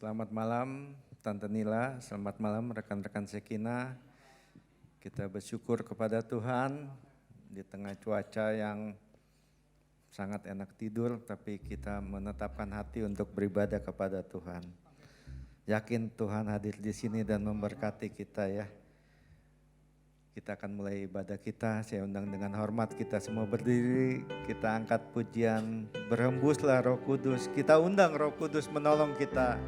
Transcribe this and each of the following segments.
Selamat malam Tante Nila, selamat malam rekan-rekan Sekina. Kita bersyukur kepada Tuhan di tengah cuaca yang sangat enak tidur, tapi kita menetapkan hati untuk beribadah kepada Tuhan. Yakin Tuhan hadir di sini dan memberkati kita ya. Kita akan mulai ibadah kita, saya undang dengan hormat kita semua berdiri, kita angkat pujian, berhembuslah Roh Kudus, kita undang Roh Kudus menolong kita.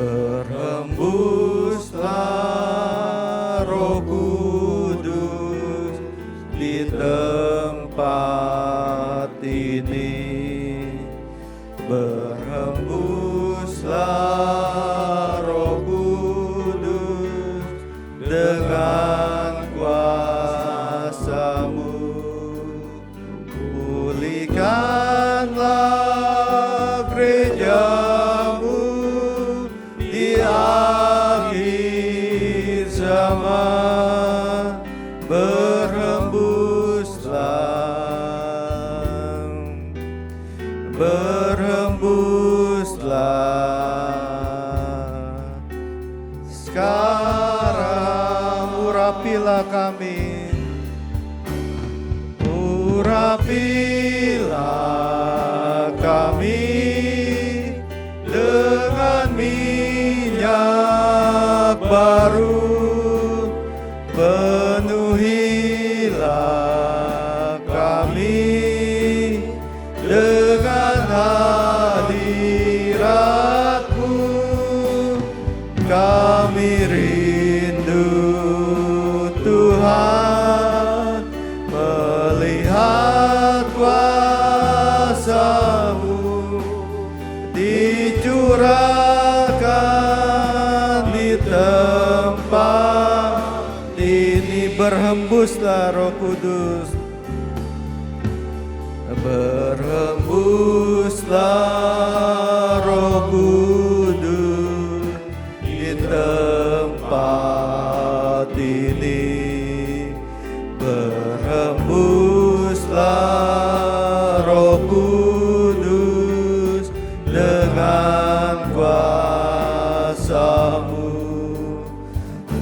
Berhembuslah Roh Kudus di tempat ini. Berhembuslah Roh Kudus dengan kuasa-Mu. Pulihkanlah gereja kami, urapilah kami dengan minyak baru, penuhilah kami dengan hadirat-Mu, kami rindu Tuhan melihat kuasa-Mu dicurahkan di tempat ini. Berhembuslah Roh Kudus, berhembuslah Roh Kudus di tempat ini. Berhembuslah Roh Kudus dengan kuasa-Mu.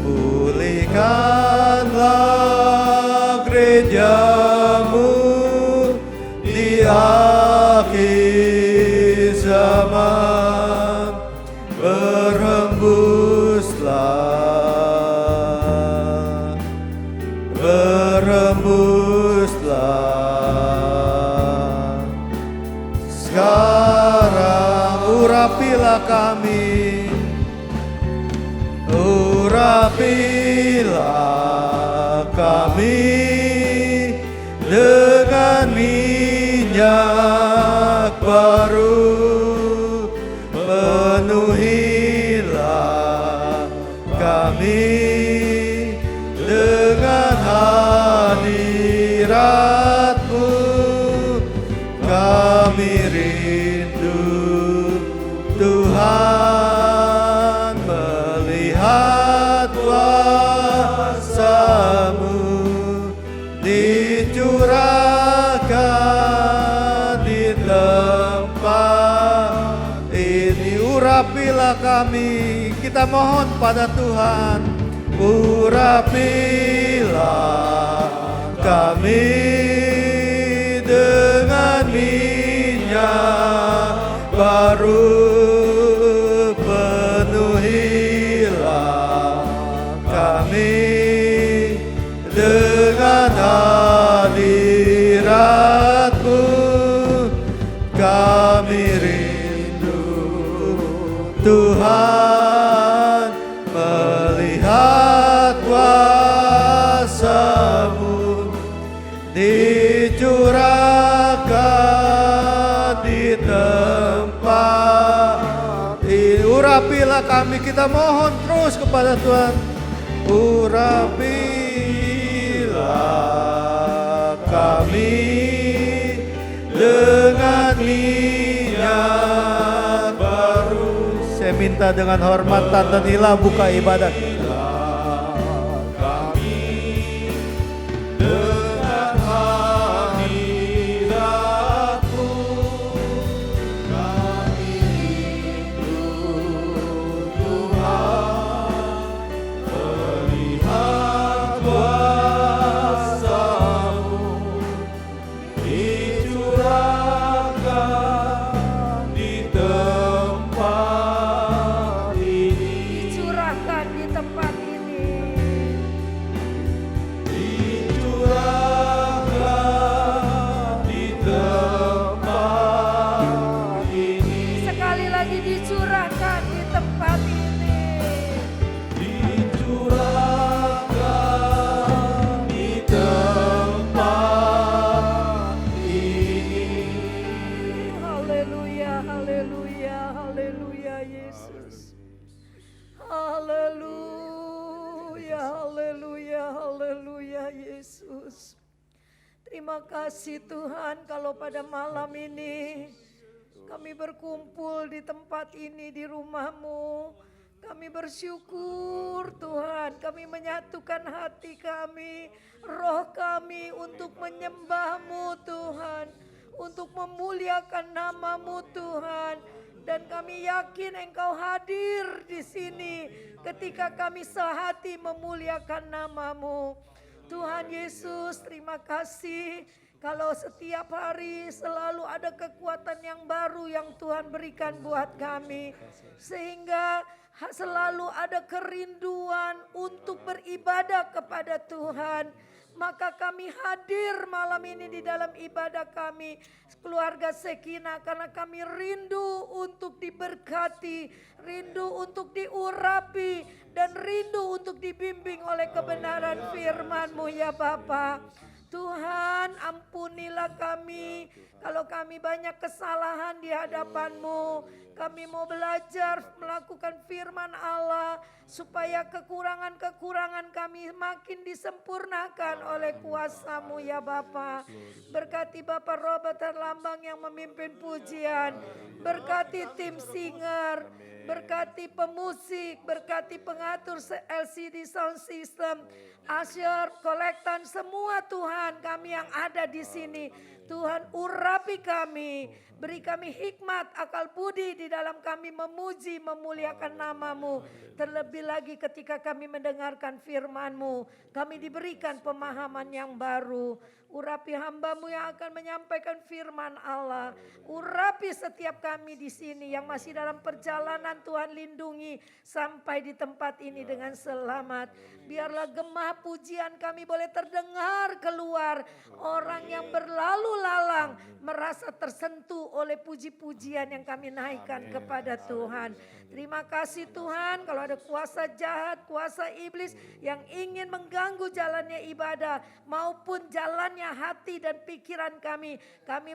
Pulihkanlah gereja-Mu di akhir zaman. Berhembuslah. Sekarang urapilah kami, urapilah kami dengan minyak baru, penuhilah kami dengan hadirat-Mu, kami rindu Tuhan melihat kuasa-Mu dicurahkan di tempat ini. Urapilah kami, kita mohon pada Tuhan, urapilah kami dengan minyak baru, penuhilah kami dengan hadirat-Mu, kami rindu Tuhan melihat kuasa-Mu dicurahkan di tempat ini. Urapilah kami, kita mohon terus kepada Tuhan. Urapilah kami kita dengan hormat. Tante Nila buka ibadah kita. Terima kasih Tuhan kalau pada malam ini kami berkumpul di tempat ini di rumah-Mu. Kami bersyukur Tuhan, kami menyatukan hati kami, roh kami untuk menyembah-Mu Tuhan, untuk memuliakan nama-Mu Tuhan. Dan kami yakin Engkau hadir di sini ketika kami sehati memuliakan nama-Mu. Tuhan Yesus, terima kasih kalau setiap hari selalu ada kekuatan yang baru yang Tuhan berikan buat kami. Sehingga selalu ada kerinduan untuk beribadah kepada Tuhan. Maka kami hadir malam ini di dalam ibadah kami, keluarga Shekinah, karena kami rindu untuk diberkati, rindu untuk diurapi, dan rindu untuk dibimbing oleh kebenaran firman-Mu ya Bapa. Tuhan, ampunilah kami kalau kami banyak kesalahan di hadapan-Mu. Kami mau belajar melakukan firman Allah supaya kekurangan-kekurangan kami makin disempurnakan oleh kuasa-Mu ya Bapa. Berkati Bapak Robert Lambang yang memimpin pujian, berkati tim singer, berkati pemusik, berkati pengatur LCD sound system, usher, kolektan, semua Tuhan kami yang ada di sini. Tuhan urapi kami, beri kami hikmat, akal budi di dalam kami memuji, memuliakan nama-Mu. Terlebih lagi ketika kami mendengarkan firman-Mu, kami diberikan pemahaman yang baru. Urapi hamba-Mu yang akan menyampaikan firman Allah. Urapi setiap kami di sini yang masih dalam perjalanan, Tuhan lindungi sampai di tempat ini dengan selamat. Biarlah gemah pujian kami boleh terdengar keluar. Orang yang berlalu lalang merasa tersentuh oleh puji-pujian yang kami naikkan kepada Tuhan. Terima kasih Tuhan, kalau ada kuasa jahat, kuasa iblis yang ingin mengganggu jalannya ibadah maupun jalannya hati dan pikiran kami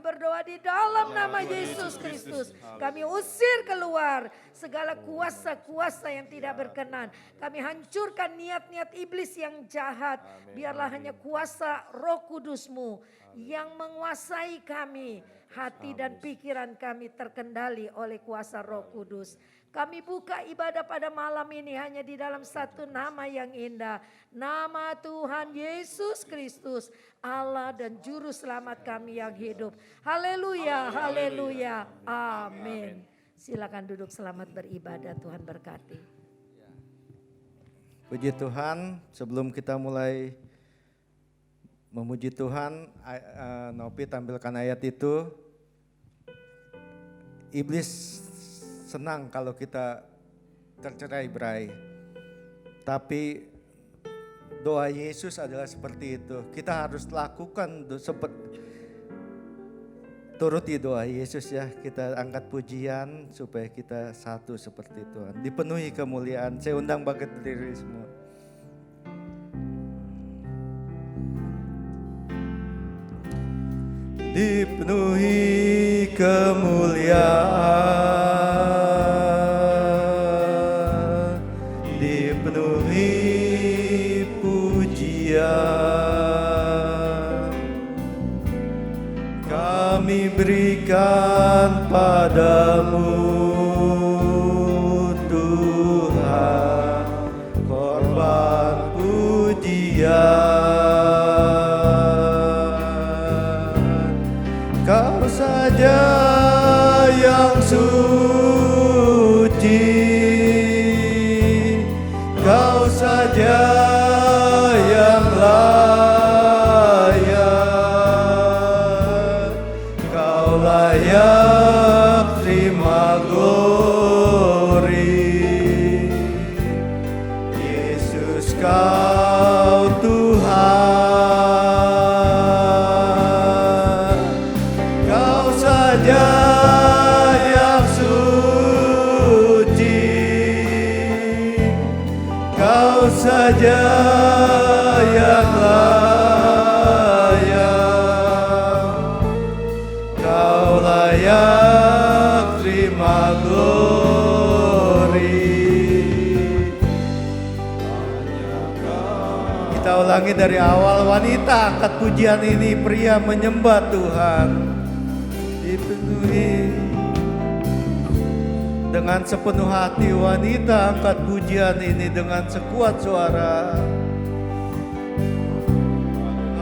berdoa di dalam nama Yesus Kristus. Kami usir keluar segala kuasa-kuasa yang tidak berkenan. Kami hancurkan niat-niat iblis yang jahat. Biarlah hanya kuasa Roh Kudus-Mu yang menguasai kami. Hati dan pikiran kami terkendali oleh kuasa Roh Kudus. Kami buka ibadah pada malam ini hanya di dalam satu nama yang indah. Nama Tuhan Yesus Kristus, Allah dan Juru Selamat kami yang hidup. Haleluya, haleluya, amin. Silakan duduk, selamat beribadah, Tuhan berkati. Puji Tuhan, sebelum kita mulai memuji Tuhan, Nopi tampilkan ayat itu. Iblis senang kalau kita tercerai-berai. Tapi doa Yesus adalah seperti itu. Kita harus lakukan turuti doa Yesus ya. Kita angkat pujian supaya kita satu seperti Tuhan. Dipenuhi kemuliaan. Saya undang bangkit berdiri semua. Dipenuhi kemuliaan, dipenuhi pujian, kami berikan padamu Tuhan. Kita ulangi dari awal. Wanita angkat pujian ini, pria menyembah Tuhan. Dipenuhi dengan sepenuh hati. Wanita angkat pujian ini dengan sekuat suara.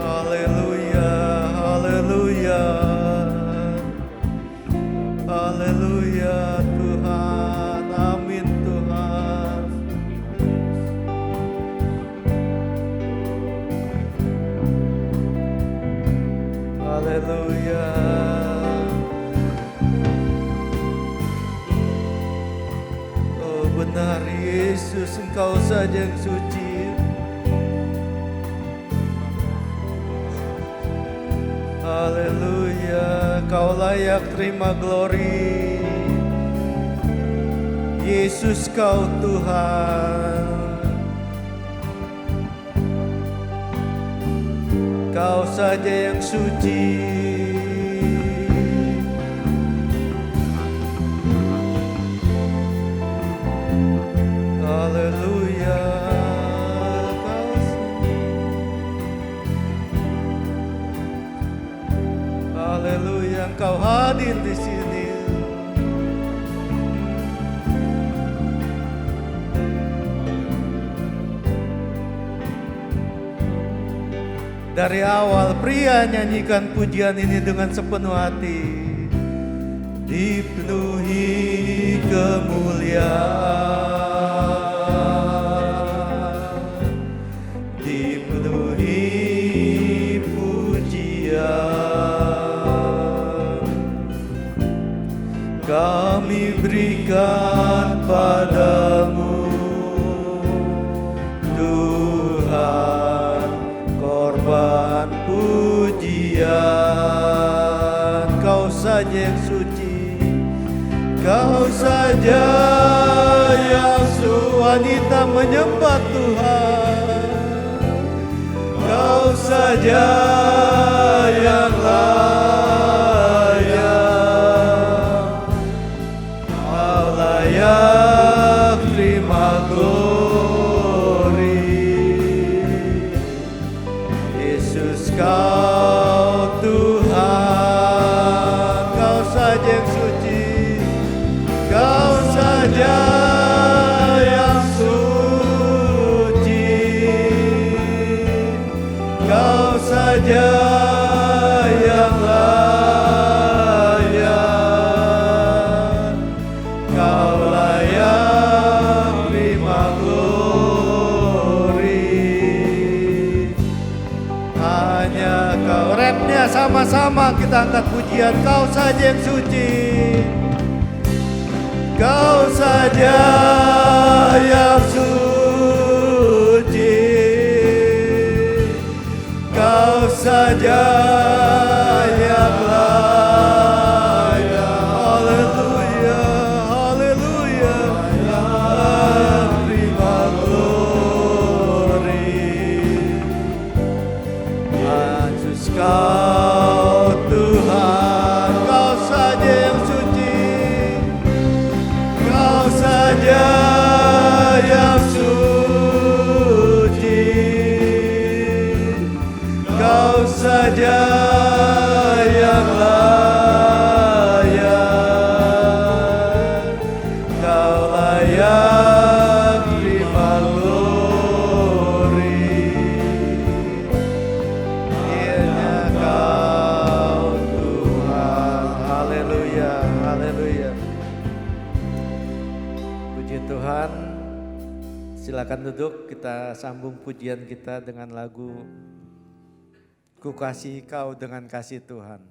Haleluya, haleluya, haleluya Tuhan, amin Tuhan. Haleluya. Oh benar Yesus, Engkau saja yang suci. Haleluya, Kau layak terima glori. Yesus Kau Tuhan. Kau saja yang suci. Haleluya. Haleluya, Engkau hadir di sini. Dari awal pria nyanyikan pujian ini dengan sepenuh hati. Dipenuhi kemuliaan, dipenuhi pujian, kami berikan padamu Tuhan korban pujian. Kau saja yang suci, Kau saja yang wanita menyembah Tuhan. Kau saja yang layak, Kau layak terima glori. Yesus Kau Tuhan, Kau saja yang suci, Kau saja yang suci, Kau saja yang layak, Kau layak terima glori. Hanya Kau. Rapnya sama-sama kita angkat pujian. Kau saja yang suci, Kau saja yang suci, Kau saja yang layak. Haleluya, haleluya, terima glori. Yesus Kau Tuhan, Kau saja yang suci, Kau saja yang suci, Kau saja yang layak, Kau layak terima glori. Hanya Kau Tuhan. Haleluya, haleluya. Puji Tuhan. Silakan duduk, kita sambung pujian kita dengan lagu Ku Kasih Kau dengan Kasih Tuhan.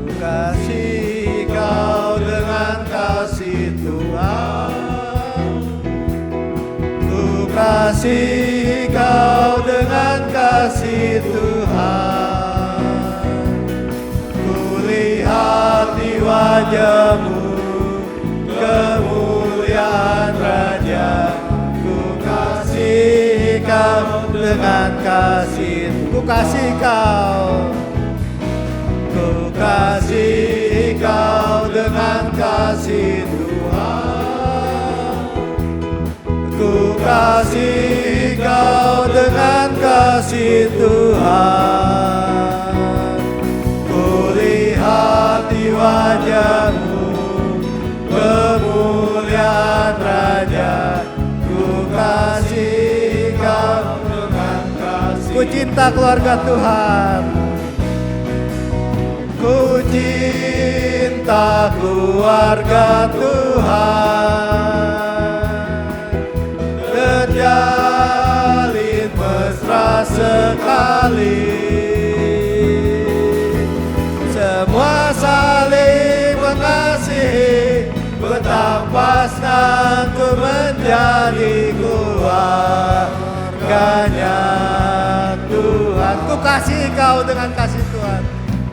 Ku kasih Kau dengan kasih Tuhan, ku kasih Kau dengan kasih Tuhan. Kulihat di wajah-Mu kemuliaan Raja. Ku kasih Kau dengan kasih. Ku kasih Kau, ku kasih Kau dengan kasih kasih Tuhan, kulihat di wajah-Mu kemuliaan Raja, ku kasih Kau dengan kasih. Ku cinta keluarga Tuhan, ku cinta keluarga Tuhan, terjalin mesra sekali, semua saling mengasihi, betapa senang ku menjadi keluarganya Tuhan. Ku kasih Kau dengan kasih Tuhan,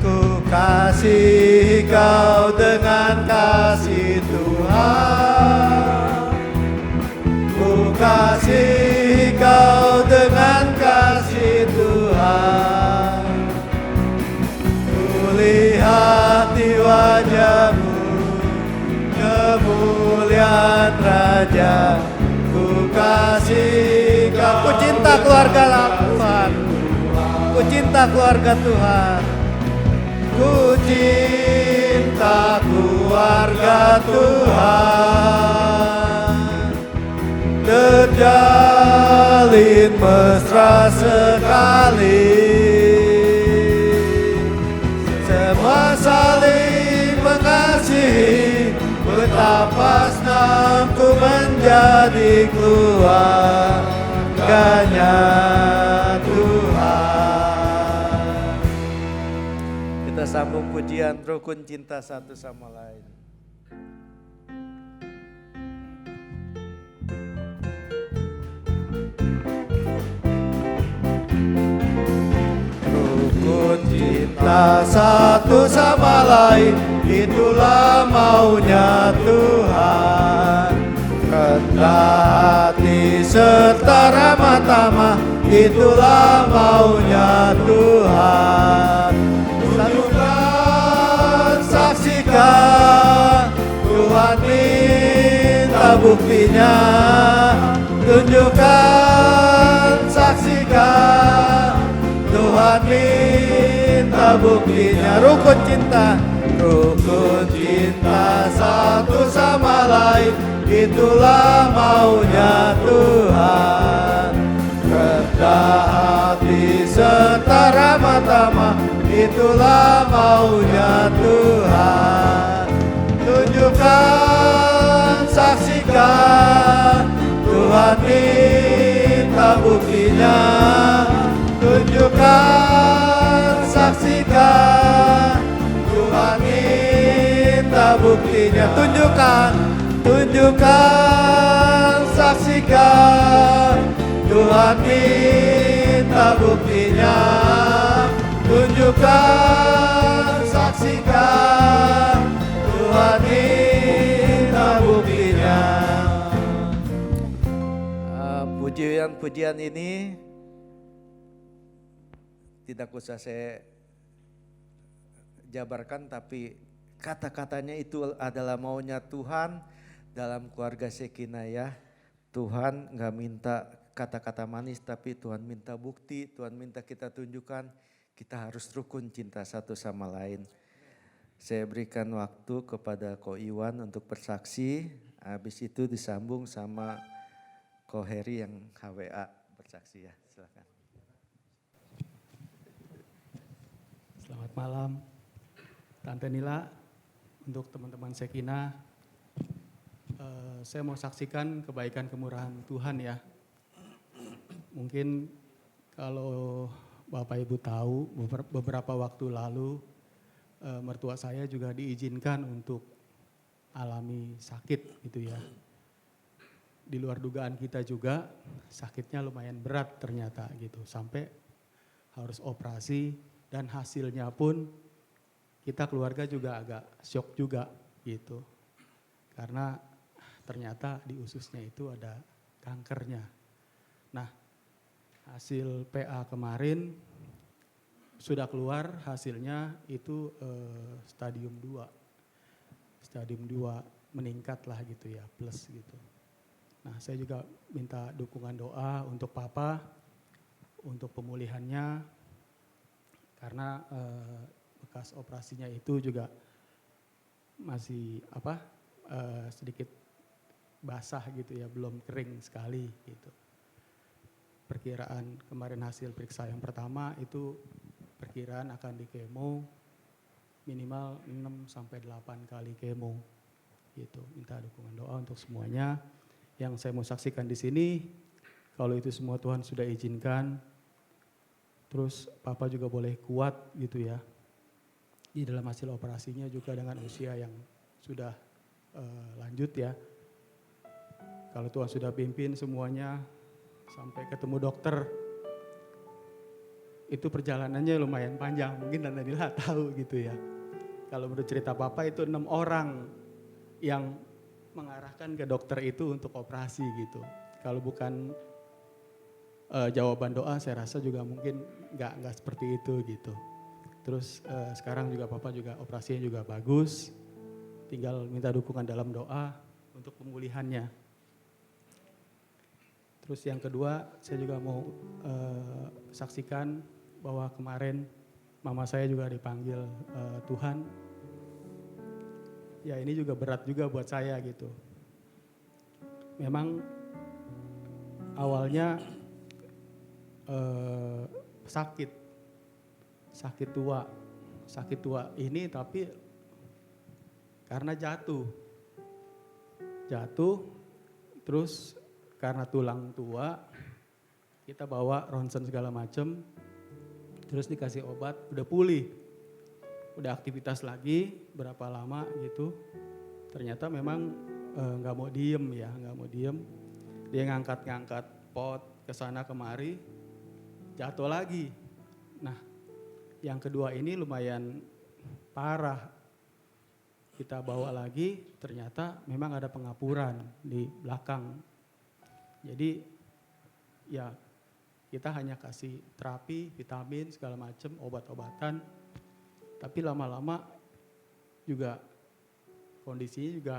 ku kasih Kau dengan kasih Tuhan, ku kasih Kau dengan kasih Tuhan, kulihat di wajah-Mu kemuliaan Raja, ku kasih Kau. Ku cinta keluarga Tuhan, ku cinta keluarga Tuhan, ku cinta keluarga Tuhan, terjalin mesra sekali, semua saling mengasihi, betapa senang ku menjadi keluarganya Tuhan. Kita sambung pujian rukun cinta satu sama lain. Rukun cinta satu sama lain, itulah maunya Tuhan. Rendah hati serta ramah tamah, itulah maunya Tuhan. Tunjukkan, saksikan, Tuhan minta buktinya. Tunjukkan, saksikan, Tuhan minta buktinya. Rukun cinta, rukun cinta satu sama lain, itulah maunya Tuhan. Rendah hati serta ramah tamah, itulah maunya Tuhan. Tunjukkan, saksikan, Tuhan minta buktinya. Tunjukkan, saksikan, Tuhan minta buktinya. Tunjukkan, tunjukkan, saksikan, Tuhan minta buktinya. Tunjukkan, saksikan, Tuhan minta buktinya. Pujian-pujian ini tidak usah saya jabarkan, tapi kata-katanya itu adalah maunya Tuhan dalam keluarga Shekinah ya. Tuhan gak minta kata-kata manis, tapi Tuhan minta bukti, Tuhan minta kita tunjukkan kita harus rukun cinta satu sama lain. Saya berikan waktu kepada Ko Iwan untuk bersaksi, habis itu disambung sama Ko Heri yang HWA bersaksi ya, silakan. Selamat malam, Tante Nila, untuk teman-teman Shekinah. Saya mau saksikan kebaikan kemurahan Tuhan ya. Mungkin kalau Bapak Ibu tahu, beberapa waktu lalu mertua saya juga diizinkan untuk alami sakit gitu ya. Di luar dugaan kita juga, sakitnya lumayan berat ternyata gitu, sampai harus operasi. Dan hasilnya pun kita keluarga juga agak syok juga gitu. Karena ternyata di ususnya itu ada kankernya. Nah, hasil PA kemarin sudah keluar, hasilnya itu stadium 2. Stadium 2 meningkat lah gitu ya, plus gitu. Nah, saya juga minta dukungan doa untuk Papa, untuk pemulihannya karena bekas operasinya itu juga masih sedikit basah gitu ya, belum kering sekali gitu. Perkiraan kemarin hasil periksa yang pertama itu perkiraan akan di kemo minimal 6 sampai 8 kali kemo gitu. Minta dukungan doa untuk semuanya. Yang saya mau saksikan di sini, kalau itu semua Tuhan sudah izinkan, terus Papa juga boleh kuat gitu ya. Di dalam hasil operasinya juga dengan usia yang sudah lanjut ya. Kalau Tuhan sudah pimpin semuanya sampai ketemu dokter, itu perjalanannya lumayan panjang, mungkin Tante Nila tahu gitu ya. Kalau menurut cerita Papa itu 6 orang yang mengarahkan ke dokter itu untuk operasi gitu. Kalau bukan jawaban doa, saya rasa juga mungkin nggak seperti itu gitu. Terus sekarang juga Papa juga operasinya juga bagus, tinggal minta dukungan dalam doa untuk pemulihannya. Terus yang kedua, saya juga mau saksikan bahwa kemarin mama saya juga dipanggil Tuhan. Ya ini juga berat juga buat saya gitu. Memang awalnya sakit tua ini tapi karena jatuh terus karena tulang tua kita bawa ronsen segala macem, terus dikasih obat, udah pulih, udah aktivitas lagi berapa lama gitu, ternyata memang nggak mau diem, dia ngangkat pot kesana kemari, jatuh lagi. Nah yang kedua ini lumayan parah, kita bawa lagi, ternyata memang ada pengapuran di belakang. Jadi ya kita hanya kasih terapi, vitamin segala macam, obat-obatan. Tapi lama-lama juga kondisinya juga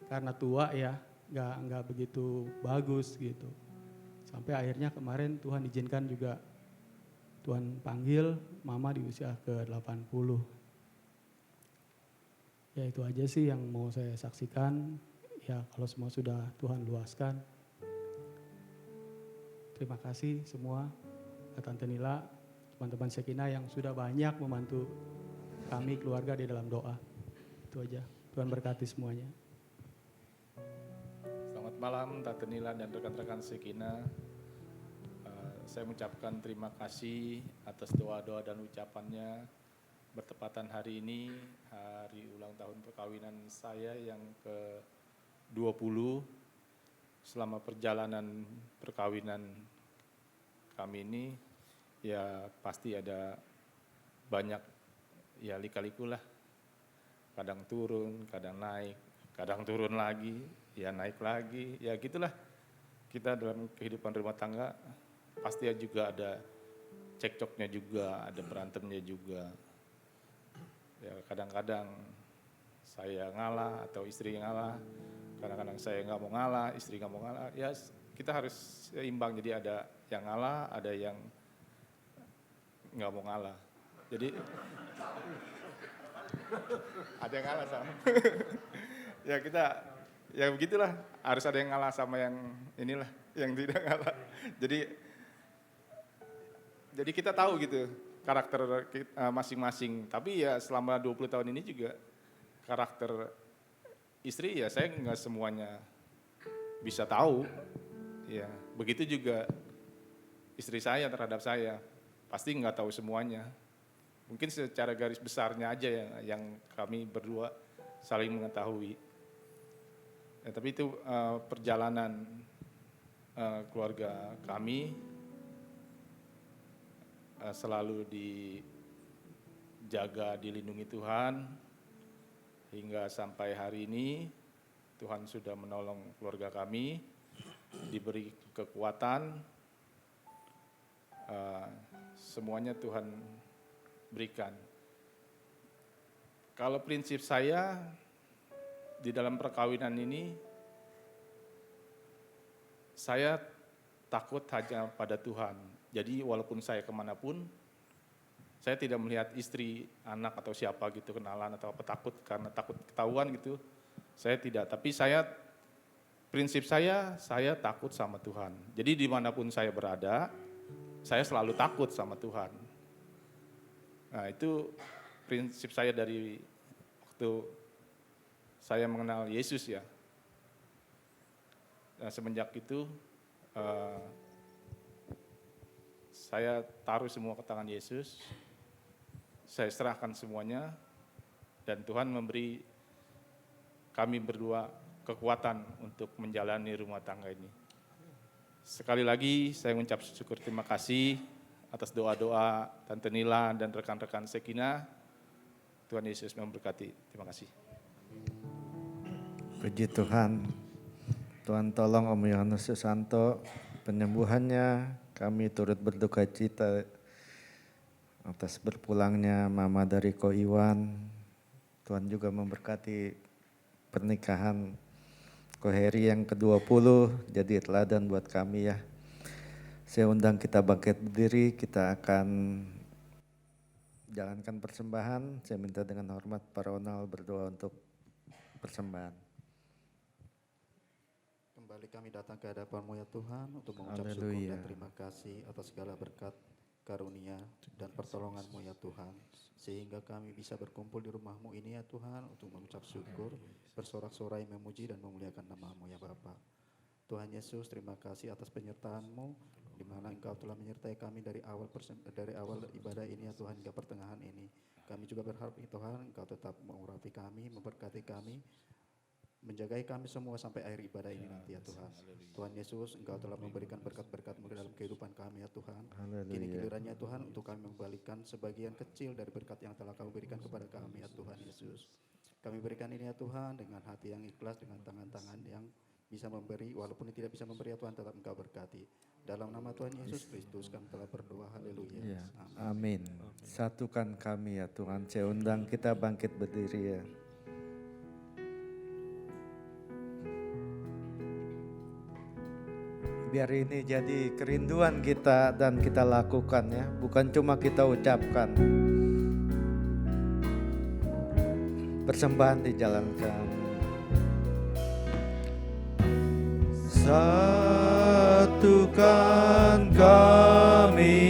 karena tua ya, nggak begitu bagus gitu. Sampai akhirnya kemarin Tuhan izinkan juga, Tuhan panggil mama di usia ke-80. Ya itu aja sih yang mau saya saksikan. Ya kalau semua sudah Tuhan luaskan. Terima kasih semua, Tante Nila, teman-teman Shekinah yang sudah banyak membantu kami keluarga di dalam doa. Itu aja, Tuhan berkati semuanya. Selamat malam Tante Nila dan rekan-rekan Shekinah. Saya mengucapkan terima kasih atas doa-doa dan ucapannya. Bertepatan hari ini, hari ulang tahun perkawinan saya yang ke-20. Selama perjalanan perkawinan kami ini, ya pasti ada banyak ya lika-liku lah. Kadang turun, kadang naik, kadang turun lagi, ya naik lagi, ya gitulah. Kita dalam kehidupan rumah tangga pasti juga ada cekcoknya juga, ada berantemnya juga. Ya kadang-kadang saya ngalah atau istri ngalah, kadang-kadang saya nggak mau ngalah, istri nggak mau ngalah. Ya kita harus seimbang, jadi ada yang ngalah, ada yang nggak mau ngalah. Jadi ada yang ngalah sama. Ya kita, ya begitulah, harus ada yang ngalah sama yang inilah, yang tidak ngalah. Jadi kita tahu gitu karakter masing-masing. Tapi ya selama 20 tahun ini juga karakter istri ya saya nggak semuanya bisa tahu. Ya begitu juga istri saya terhadap saya, pasti nggak tahu semuanya. Mungkin secara garis besarnya aja yang kami berdua saling mengetahui. Ya, tapi itu perjalanan keluarga kami selalu dijaga, dilindungi Tuhan, hingga sampai hari ini Tuhan sudah menolong keluarga kami, diberi kekuatan, semuanya Tuhan berikan. Kalau prinsip saya di dalam perkawinan ini, saya takut hanya pada Tuhan. Jadi walaupun saya kemanapun, saya tidak melihat istri, anak atau siapa gitu kenalan atau apa, takut karena takut ketahuan gitu. Saya tidak, tapi prinsip saya takut sama Tuhan. Jadi dimanapun saya berada, saya selalu takut sama Tuhan. Nah itu prinsip saya dari waktu saya mengenal Yesus ya. Nah, semenjak itu saya taruh semua ke tangan Yesus, saya serahkan semuanya, dan Tuhan memberi kami berdua kekuatan untuk menjalani rumah tangga ini. Sekali lagi saya mengucap syukur terima kasih atas doa-doa Tante Nila dan rekan-rekan Shekina. Tuhan Yesus memberkati. Terima kasih. Puji Tuhan. Tuhan tolong Om Yohanes Susanto penyembuhannya. Kami turut berduka cita atas berpulangnya Mama dari Ko Iwan. Tuhan juga memberkati pernikahan Ko Heri yang ke-20, jadi teladan buat kami ya. Saya undang kita bangkit berdiri, kita akan jalankan persembahan. Saya minta dengan hormat Pak Ronald berdoa untuk persembahan. Kembali kami datang ke hadapan-Mu ya Tuhan untuk mengucap syukur dan terima kasih atas segala berkat, karunia dan pertolongan-Mu ya Tuhan. Sehingga kami bisa berkumpul di rumah-Mu ini ya Tuhan untuk mengucap syukur, bersorak-sorai memuji dan memuliakan nama-Mu ya Bapa. Tuhan Yesus, terima kasih atas penyertaan-Mu di mana Engkau telah menyertai kami dari awal ibadah ini ya Tuhan hingga pertengahan ini. Kami juga berharap Tuhan Engkau tetap mengurapi kami, memberkati kami, menjagai kami semua sampai akhir ibadah ini nanti ya Tuhan. Tuhan Yesus, Engkau telah memberikan berkat-berkat-Mu dalam kehidupan kami ya Tuhan. Kini gilirannya Tuhan untuk kami mengembalikan sebagian kecil dari berkat yang telah Kau berikan kepada kami ya Tuhan Yesus. Kami berikan ini ya Tuhan dengan hati yang ikhlas, dengan tangan-tangan yang bisa memberi, walaupun tidak bisa memberi ya Tuhan, tetap Engkau berkati. Dalam nama Tuhan Yesus Kristus kami telah berdoa, haleluya. Ya, amin. Satukan kami ya Tuhan, saya undang kita bangkit berdiri ya. Biar ini jadi kerinduan kita dan kita lakukan ya, bukan cuma kita ucapkan. Persembahan dijalankan. Satukan kami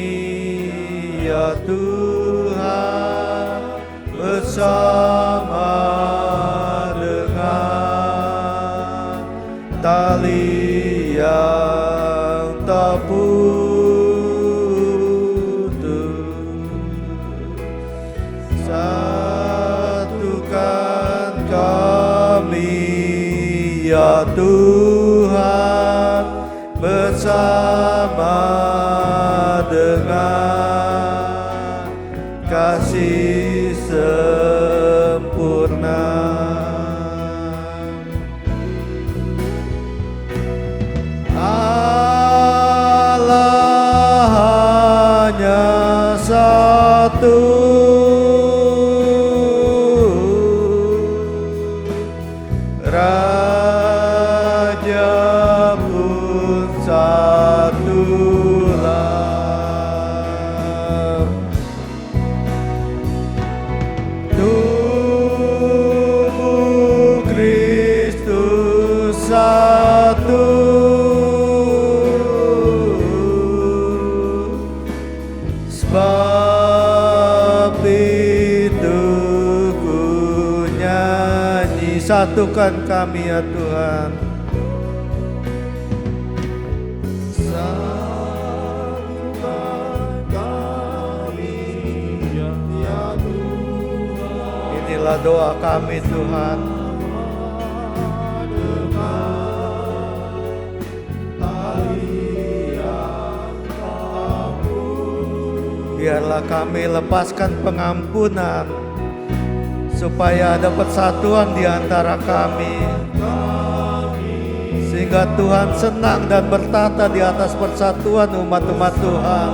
ya Tuhan bersama dengan tali yang tak putus. Satukan kami ya Tuhan bersama dengan kasih sempurna. Satu Raja pun satulah, tubuh Kristus satu. Sebab itu ku nyanyi, satukan kami ya Tuhan. Satukan kami ya Tuhan. Inilah doa kami Tuhan. Biarlah kami lepaskan pengampunan supaya ada persatuan di antara kami, sehingga Tuhan senang dan bertata di atas persatuan umat-umat Tuhan.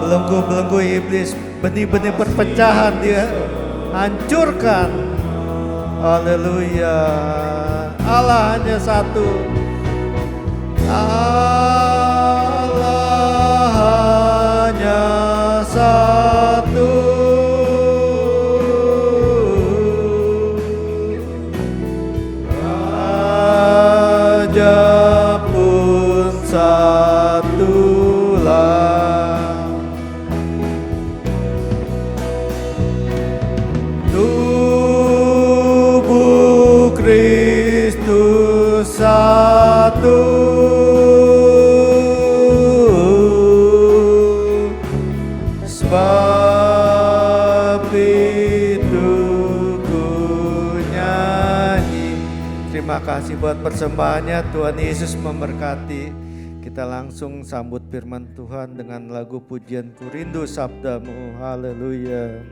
Belenggu-belenggu iblis, benih-benih perpecahan dia hancurkan. Haleluya. Allah hanya satu. satu. Raja pun satulah. Tubuh Kristus satu. Sebab itu ku nyanyi. Terima kasih buat persembahannya. Tuhan Yesus memberkati. Kita langsung sambut firman Tuhan dengan lagu pujian Ku Rindu Sabdamu. Haleluya.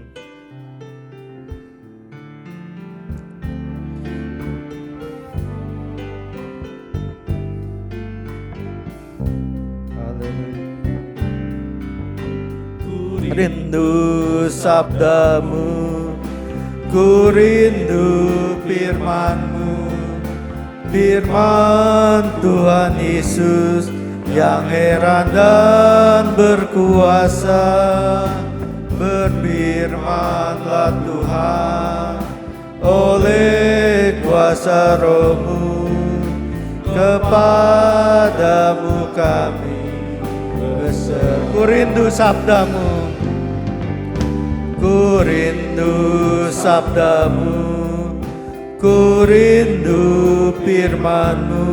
Rindu sabdamu, ku rindu firman-Mu, firman Tuhan Yesus yang heran dan berkuasa. Berfirmanlah Tuhan oleh kuasa Roh-Mu, kepadamu kami berseru. Ku rindu sabdamu, ku rindu sabdamu, ku rindu firman-Mu,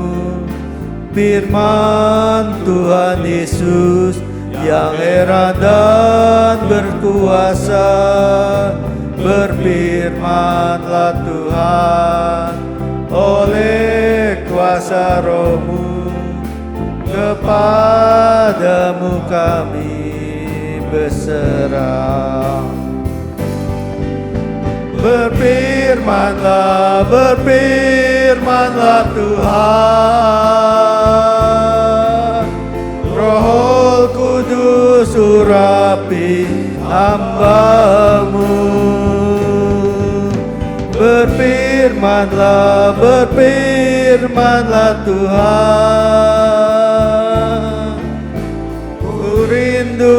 firman Tuhan Yesus yang heran dan berkuasa. Berfirmanlah Tuhan oleh kuasa Roh-Mu, kepadamu kami berserah. Berfirmanlah, berfirmanlah Tuhan. Roh Kudus urapi hamba-Mu. Berfirmanlah, berfirmanlah Tuhan. Ku rindu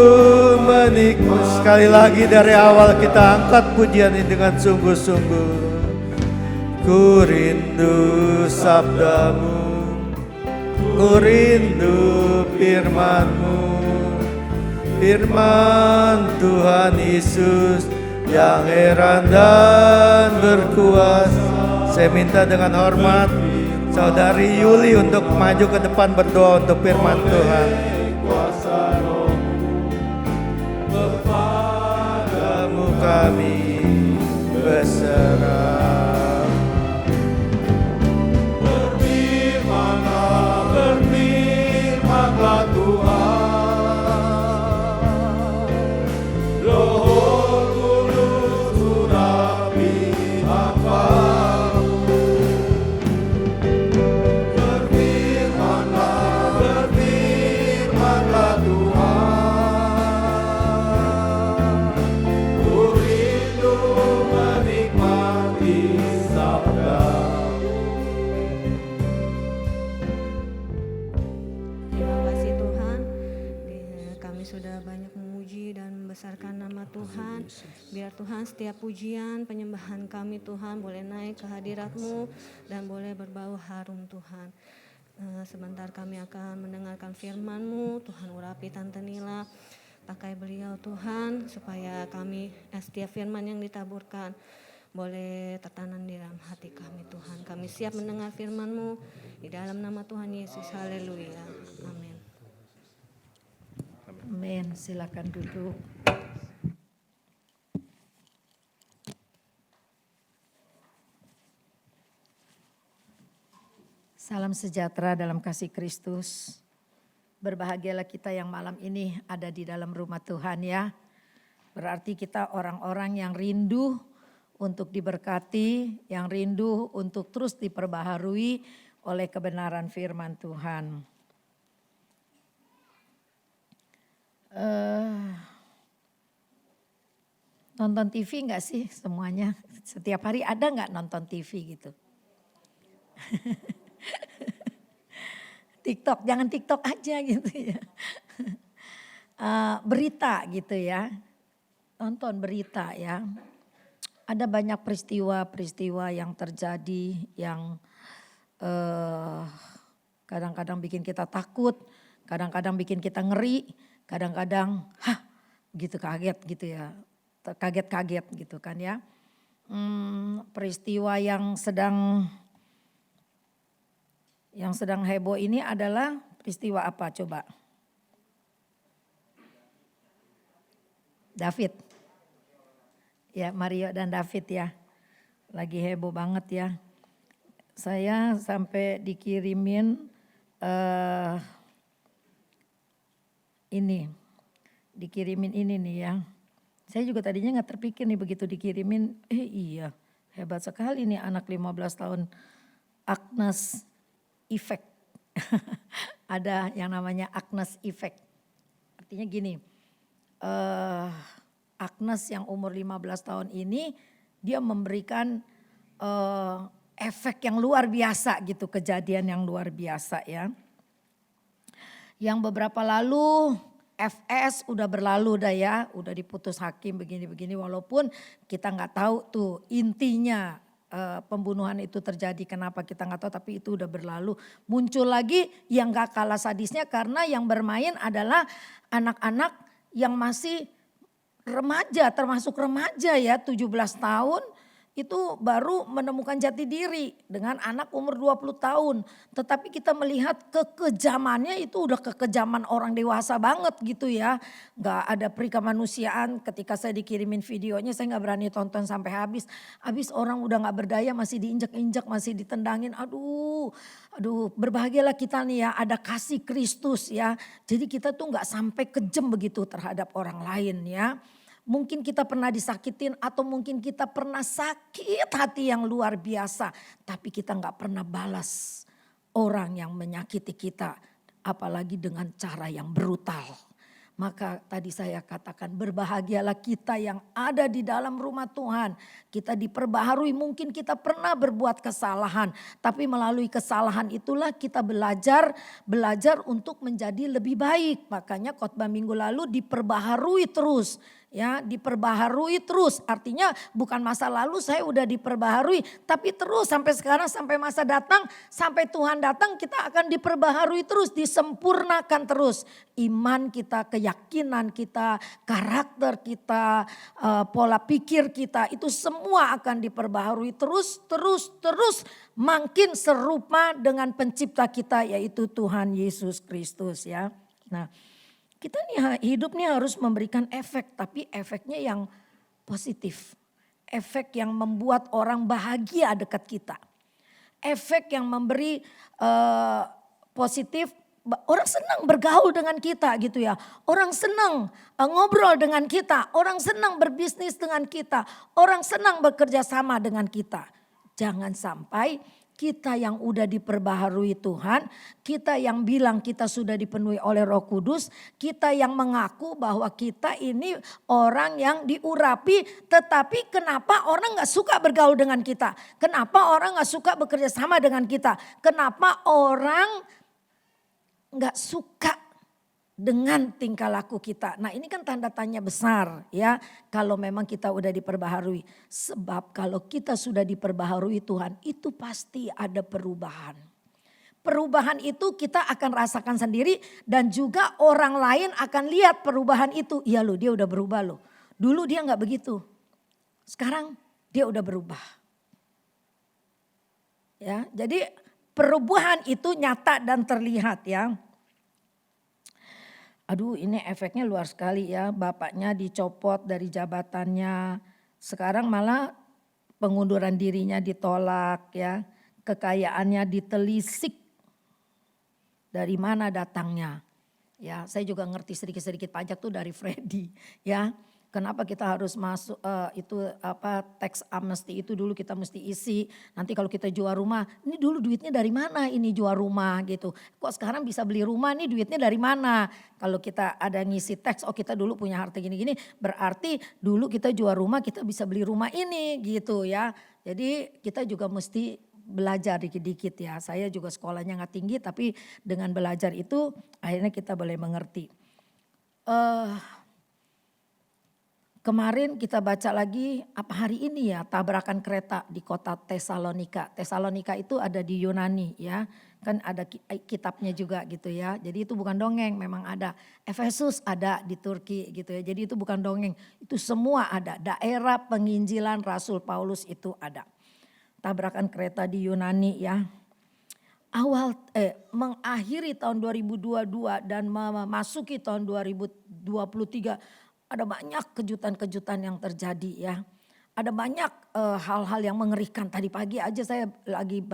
menikmati. Sekali lagi dari awal kita angkat pujian ini dengan sungguh-sungguh. Ku rindu sabdamu, ku rindu firman-Mu, firman Tuhan Yesus yang heran dan berkuasa. Saya minta dengan hormat Saudari Yuli untuk maju ke depan berdoa untuk firman Tuhan. Kepadamu kami berserah. Berfirmanlah, berfirmanlah Tuhan. Roh Kudus urapi hamba-Mu. Berfirmanlah, berfirmanlah Tuhan. Ku rindu menikmati sabda-Mu. Terima kasih Tuhan, kami sudah banyak memuji dan membesarkan nama Tuhan. Biar Tuhan setiap pujian, penyembahan kami Tuhan boleh naik ke hadirat-Mu dan boleh berbau harum Tuhan. Sebentar kami akan mendengarkan firman-Mu, Tuhan urapi Tante Nila, pakai beliau Tuhan, supaya kami setiap firman yang ditaburkan boleh tertanam di dalam hati kami Tuhan. Kami siap mendengar firman-Mu di dalam nama Tuhan Yesus. Haleluya. Amin. Amin. Silakan duduk. Salam sejahtera dalam kasih Kristus. Berbahagialah kita yang malam ini ada di dalam rumah Tuhan ya. Berarti kita orang-orang yang rindu untuk diberkati, yang rindu untuk terus diperbaharui oleh kebenaran firman Tuhan. Nonton TV enggak sih semuanya? Setiap hari ada enggak nonton TV gitu? TikTok, jangan TikTok aja gitu ya. Berita gitu ya. nonton berita ya. Ada banyak peristiwa-peristiwa yang terjadi yang kadang-kadang bikin kita takut, kadang-kadang bikin kita ngeri, kadang-kadang gitu kaget gitu ya. Kaget-kaget gitu kan ya. Peristiwa yang sedang heboh ini adalah peristiwa apa coba? David. Ya, Mario dan David ya. Lagi heboh banget ya. Saya sampai dikirimin ini. Dikirimin ini nih ya. Saya juga tadinya gak terpikir nih begitu dikirimin. Iya, hebat sekali nih anak 15 tahun. Agnes Effect. Ada yang namanya Agnes Effect. Artinya gini. Agnes yang umur 15 tahun ini dia memberikan efek yang luar biasa gitu, kejadian yang luar biasa ya. Yang beberapa lalu FS udah berlalu dah ya, udah diputus hakim begini-begini walaupun kita nggak tahu tuh intinya pembunuhan itu terjadi kenapa kita nggak tahu, tapi itu udah berlalu. Muncul lagi yang nggak kalah sadisnya karena yang bermain adalah anak-anak yang masih remaja, termasuk remaja ya 17 tahun itu baru menemukan jati diri dengan anak umur 20 tahun. Tetapi kita melihat kekejamannya itu udah kekejaman orang dewasa banget gitu ya. Gak ada perikemanusiaan, ketika saya dikirimin videonya saya gak berani tonton sampai habis. Habis orang udah gak berdaya masih diinjak-injak, masih ditendangin. Aduh berbahagialah kita nih ya ada kasih Kristus ya. Jadi kita tuh gak sampai kejam begitu terhadap orang lain ya. Mungkin kita pernah disakitin atau mungkin kita pernah sakit hati yang luar biasa. Tapi kita gak pernah balas orang yang menyakiti kita. Apalagi dengan cara yang brutal. Maka tadi saya katakan berbahagialah kita yang ada di dalam rumah Tuhan. Kita diperbaharui, mungkin kita pernah berbuat kesalahan. Tapi melalui kesalahan itulah kita belajar untuk menjadi lebih baik. Makanya khotbah minggu lalu diperbaharui terus. Ya, diperbaharui terus. Artinya bukan masa lalu saya udah diperbaharui. Tapi terus sampai sekarang, sampai masa datang, sampai Tuhan datang kita akan diperbaharui terus. Disempurnakan terus. Iman kita, keyakinan kita, karakter kita, pola pikir kita. Itu semua akan diperbaharui terus. Makin serupa dengan pencipta kita yaitu Tuhan Yesus Kristus ya. Nah, kita nih hidup nih harus memberikan efek, tapi efeknya yang positif. Efek yang membuat orang bahagia dekat kita. Efek yang memberi positif, orang senang bergaul dengan kita gitu ya. Orang senang ngobrol dengan kita, orang senang berbisnis dengan kita, orang senang bekerja sama dengan kita. Jangan sampai kita yang udah diperbaharui Tuhan, kita yang bilang kita sudah dipenuhi oleh Roh Kudus, kita yang mengaku bahwa kita ini orang yang diurapi, tetapi kenapa orang gak suka bergaul dengan kita? Kenapa orang gak suka bekerja sama dengan kita? Kenapa orang gak suka dengan tingkah laku kita? Nah ini kan tanda tanya besar ya kalau memang kita udah diperbaharui. Sebab kalau kita sudah diperbaharui Tuhan itu pasti ada perubahan. Perubahan itu kita akan rasakan sendiri dan juga orang lain akan lihat perubahan itu. Iya loh dia udah berubah loh. Dulu dia gak begitu. Sekarang dia udah berubah. Ya, jadi perubahan itu nyata dan terlihat ya. Aduh ini efeknya luar sekali ya, bapaknya dicopot dari jabatannya, sekarang malah pengunduran dirinya ditolak ya, kekayaannya ditelisik, dari mana datangnya. Ya saya juga ngerti sedikit-sedikit pajak tuh dari Freddy ya. Kenapa kita harus masuk tax amnesty itu dulu kita mesti isi. Nanti kalau kita jual rumah, ini dulu duitnya dari mana ini jual rumah gitu. Kok sekarang bisa beli rumah nih duitnya dari mana. Kalau kita ada ngisi tax, oh kita dulu punya harta gini-gini. Berarti dulu kita jual rumah kita bisa beli rumah ini gitu ya. Jadi kita juga mesti belajar dikit-dikit ya. Saya juga sekolahnya gak tinggi tapi dengan belajar itu akhirnya kita boleh mengerti. kemarin kita baca lagi apa hari ini ya, tabrakan kereta di kota Tesalonika. Tesalonika itu ada di Yunani ya. Kan ada kitabnya juga gitu ya. Jadi itu bukan dongeng, memang ada. Efesus ada di Turki gitu ya. Jadi itu bukan dongeng, itu semua ada. Daerah penginjilan Rasul Paulus itu ada. Tabrakan kereta di Yunani ya. Mengakhiri tahun 2022 dan memasuki tahun 2023 ada banyak kejutan-kejutan yang terjadi ya. Ada banyak hal-hal yang mengerikan. Tadi pagi aja saya lagi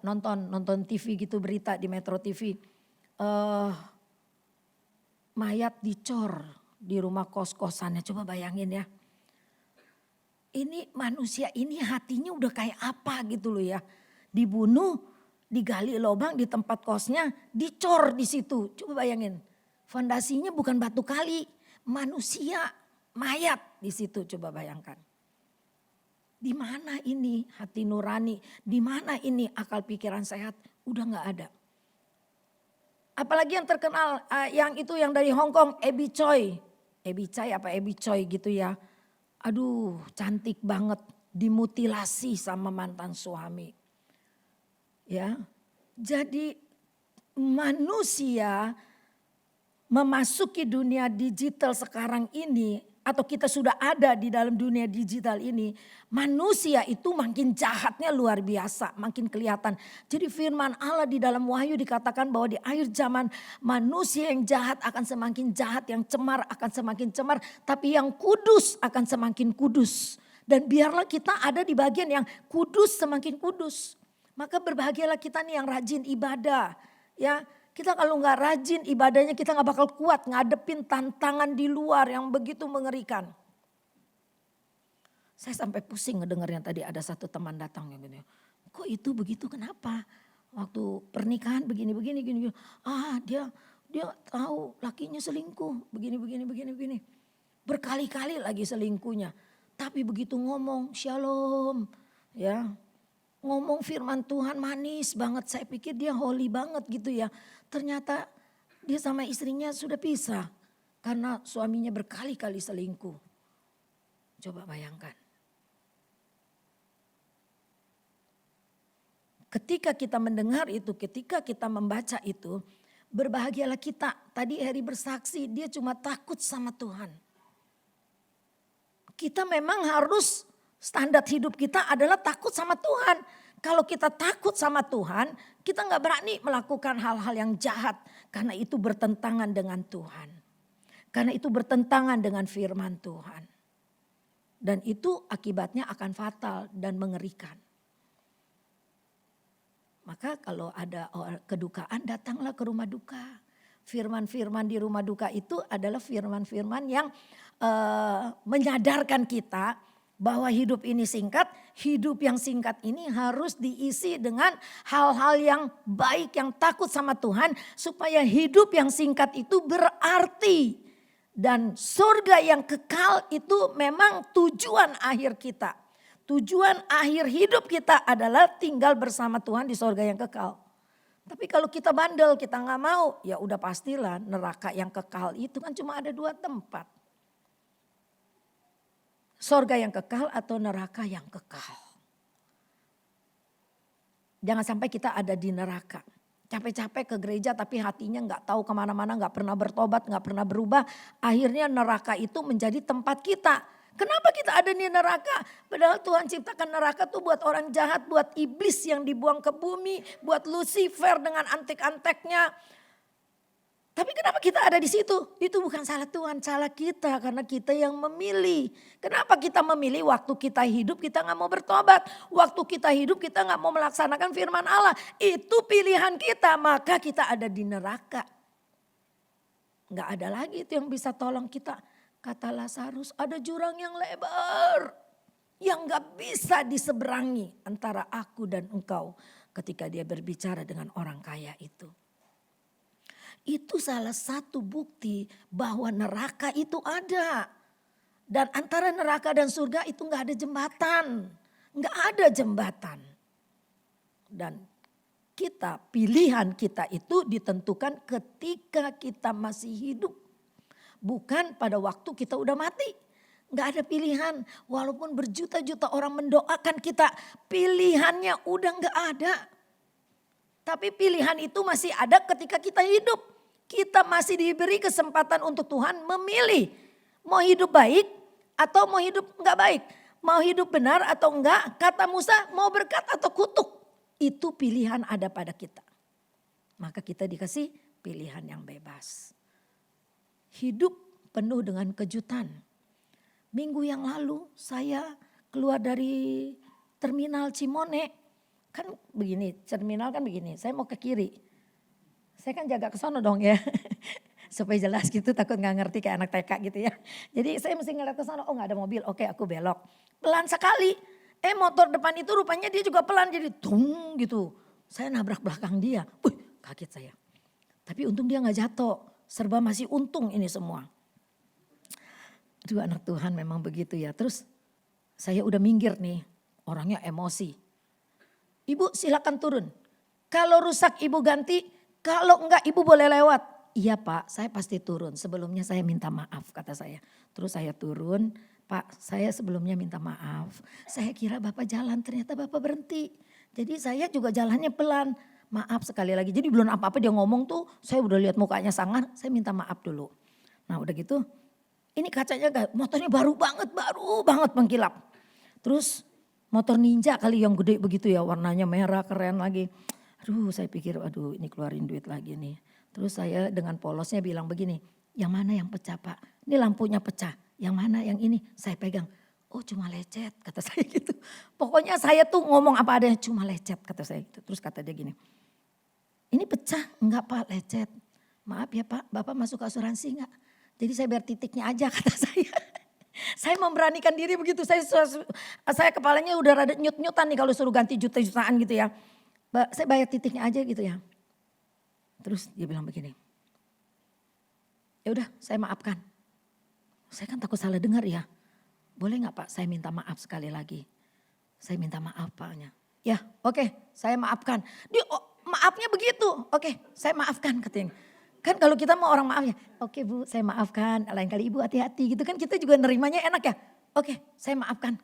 nonton TV gitu, berita di Metro TV. Mayat dicor di rumah kos-kosannya, coba bayangin ya. Ini manusia ini hatinya udah kayak apa gitu loh ya. Dibunuh, digali lubang di tempat kosnya, dicor di situ. Coba bayangin, fondasinya bukan batu kali, manusia, mayat di situ, coba bayangkan. Di mana ini hati nurani? Di mana ini akal pikiran sehat? Udah nggak ada. Apalagi yang terkenal, yang dari Hong Kong, Abby Choi. Abby Choi gitu ya. Aduh, cantik banget, dimutilasi sama mantan suami. Ya. Jadi manusia memasuki dunia digital sekarang ini, atau kita sudah ada di dalam dunia digital ini, manusia itu makin jahatnya luar biasa, makin kelihatan. Jadi firman Allah di dalam Wahyu dikatakan bahwa di akhir zaman manusia yang jahat akan semakin jahat, yang cemar akan semakin cemar, tapi yang kudus akan semakin kudus. Dan biarlah kita ada di bagian yang kudus semakin kudus. Maka berbahagialah kita nih yang rajin ibadah, ya. Kita kalau nggak rajin ibadahnya kita nggak bakal kuat ngadepin tantangan di luar yang begitu mengerikan. Saya sampai pusing ngedengarnya tadi ada satu teman datang yang gini. Kok itu begitu, kenapa? Waktu pernikahan begini. Dia tahu lakinya selingkuh begini. Berkali-kali lagi selingkuhnya. Tapi begitu ngomong shalom ya. Ngomong firman Tuhan manis banget, saya pikir dia holy banget gitu ya. Ternyata dia sama istrinya sudah pisah karena suaminya berkali-kali selingkuh. Coba bayangkan. Ketika kita mendengar itu, ketika kita membaca itu, berbahagialah kita. Tadi Heri bersaksi, dia cuma takut sama Tuhan. Kita memang harus, standar hidup kita adalah takut sama Tuhan. Kalau kita takut sama Tuhan, kita gak berani melakukan hal-hal yang jahat. Karena itu bertentangan dengan Tuhan. Karena itu bertentangan dengan firman Tuhan. Dan itu akibatnya akan fatal dan mengerikan. Maka kalau ada kedukaan, datanglah ke rumah duka. Firman-firman di rumah duka itu adalah firman-firman yang menyadarkan kita bahwa hidup ini singkat, hidup yang singkat ini harus diisi dengan hal-hal yang baik, yang takut sama Tuhan. Supaya hidup yang singkat itu berarti. Dan surga yang kekal itu memang tujuan akhir kita. Tujuan akhir hidup kita adalah tinggal bersama Tuhan di surga yang kekal. Tapi kalau kita bandel, kita gak mau, ya udah pastilah neraka yang kekal itu kan cuma ada 2 tempat. Surga yang kekal atau neraka yang kekal. Jangan sampai kita ada di neraka. Capek-capek ke gereja tapi hatinya gak tahu kemana-mana, gak pernah bertobat, gak pernah berubah. Akhirnya neraka itu menjadi tempat kita. Kenapa kita ada di neraka? Padahal Tuhan ciptakan neraka tuh buat orang jahat, buat iblis yang dibuang ke bumi, buat Lucifer dengan antek-anteknya. Tapi kenapa kita ada di situ? Itu bukan salah Tuhan, salah kita karena kita yang memilih. Kenapa kita memilih? Waktu kita hidup kita gak mau bertobat. Waktu kita hidup kita gak mau melaksanakan firman Allah. Itu pilihan kita, maka kita ada di neraka. Gak ada lagi itu yang bisa tolong kita. Kata Lazarus, ada jurang yang lebar yang gak bisa diseberangi antara aku dan engkau. Ketika dia berbicara dengan orang kaya itu. Itu salah satu bukti bahwa neraka itu ada. Dan antara neraka dan surga itu gak ada jembatan. Gak ada jembatan. Dan pilihan kita itu ditentukan ketika kita masih hidup. bukan pada waktu kita udah mati. Gak ada pilihan, walaupun berjuta-juta orang mendoakan kita, pilihannya udah gak ada. Tapi pilihan itu masih ada ketika kita hidup. Kita masih diberi kesempatan untuk Tuhan memilih. Mau hidup baik atau mau hidup gak baik. Mau hidup benar atau enggak, kata Musa mau berkat atau kutuk. Itu pilihan ada pada kita. Maka kita dikasih pilihan yang bebas. Hidup penuh dengan kejutan. Minggu yang lalu saya keluar dari terminal Cimone. Kan begini, terminal kan begini, saya mau ke kiri. Saya kan jaga ke sono dong ya. Supaya jelas gitu, takut gak ngerti kayak anak TK gitu ya. Jadi saya mesti ngeliat ke sono, oh gak ada mobil, oke aku belok. Pelan sekali, motor depan itu rupanya dia juga pelan, jadi tung gitu. Saya nabrak belakang dia, kaget saya. Tapi untung dia gak jatuh, serba masih untung ini semua. Aduh anak Tuhan memang begitu ya. Terus saya udah minggir nih, orangnya emosi. Ibu silakan turun. Kalau rusak ibu ganti, kalau enggak ibu boleh lewat. Iya Pak, saya pasti turun. Sebelumnya saya minta maaf kata saya. Terus saya turun, Pak saya sebelumnya minta maaf. Saya kira Bapak jalan, ternyata Bapak berhenti. Jadi saya juga jalannya pelan. Maaf sekali lagi. Jadi belum apa-apa dia ngomong tuh, saya udah lihat mukanya sangar, saya minta maaf dulu. Nah udah gitu. Ini kacanya motornya baru banget mengkilap. Terus motor Ninja kali yang gede begitu ya, warnanya merah keren lagi. Aduh saya pikir aduh ini keluarin duit lagi nih. Terus saya dengan polosnya bilang begini, yang mana yang pecah Pak? Ini lampunya pecah, yang mana yang ini? Saya pegang, oh cuma lecet kata saya gitu. Pokoknya saya tuh ngomong apa adanya, cuma lecet kata saya gitu. Terus kata dia gini, ini pecah? Enggak Pak lecet. Maaf ya Pak, Bapak masuk asuransi enggak? Jadi saya bayar titiknya aja kata saya. Saya memberanikan diri begitu. Saya kepalanya udah rada nyut-nyutan nih kalau suruh ganti juta-jutaan gitu ya. Saya bayar titiknya aja gitu ya. Terus dia bilang begini. Ya udah saya maafkan. Saya kan takut salah dengar ya. Boleh gak Pak saya minta maaf sekali lagi. Saya minta maaf Paknya. Ya oke, saya maafkan. Dia maafnya begitu. Oke saya maafkan katanya. Kan kalau kita mau orang maaf ya, oke Bu saya maafkan, lain kali Ibu hati-hati gitu kan kita juga nerimanya enak ya. Oke saya maafkan.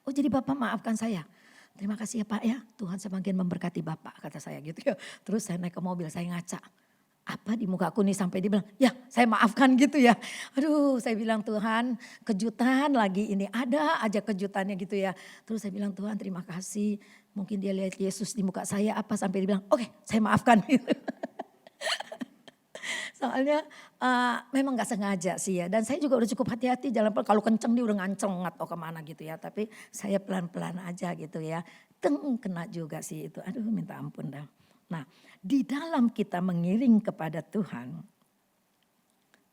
Oh jadi Bapak maafkan saya. Terima kasih ya Pak ya, Tuhan semakin memberkati Bapak kata saya gitu ya. Terus saya naik ke mobil, saya ngaca. Apa di muka aku nih sampai dia bilang, ya saya maafkan gitu ya. Aduh saya bilang Tuhan kejutan lagi ini, ada aja kejutannya gitu ya. Terus saya bilang Tuhan terima kasih, mungkin dia lihat Yesus di muka saya apa sampai dia bilang oke saya maafkan gitu. Soalnya memang gak sengaja sih ya. Dan saya juga udah cukup hati-hati jalan pelan. Kalau kenceng dia udah nganceng atau kemana gitu ya. Tapi saya pelan-pelan aja gitu ya. Kena juga sih itu. Aduh minta ampun dah. Nah di dalam kita mengiring kepada Tuhan.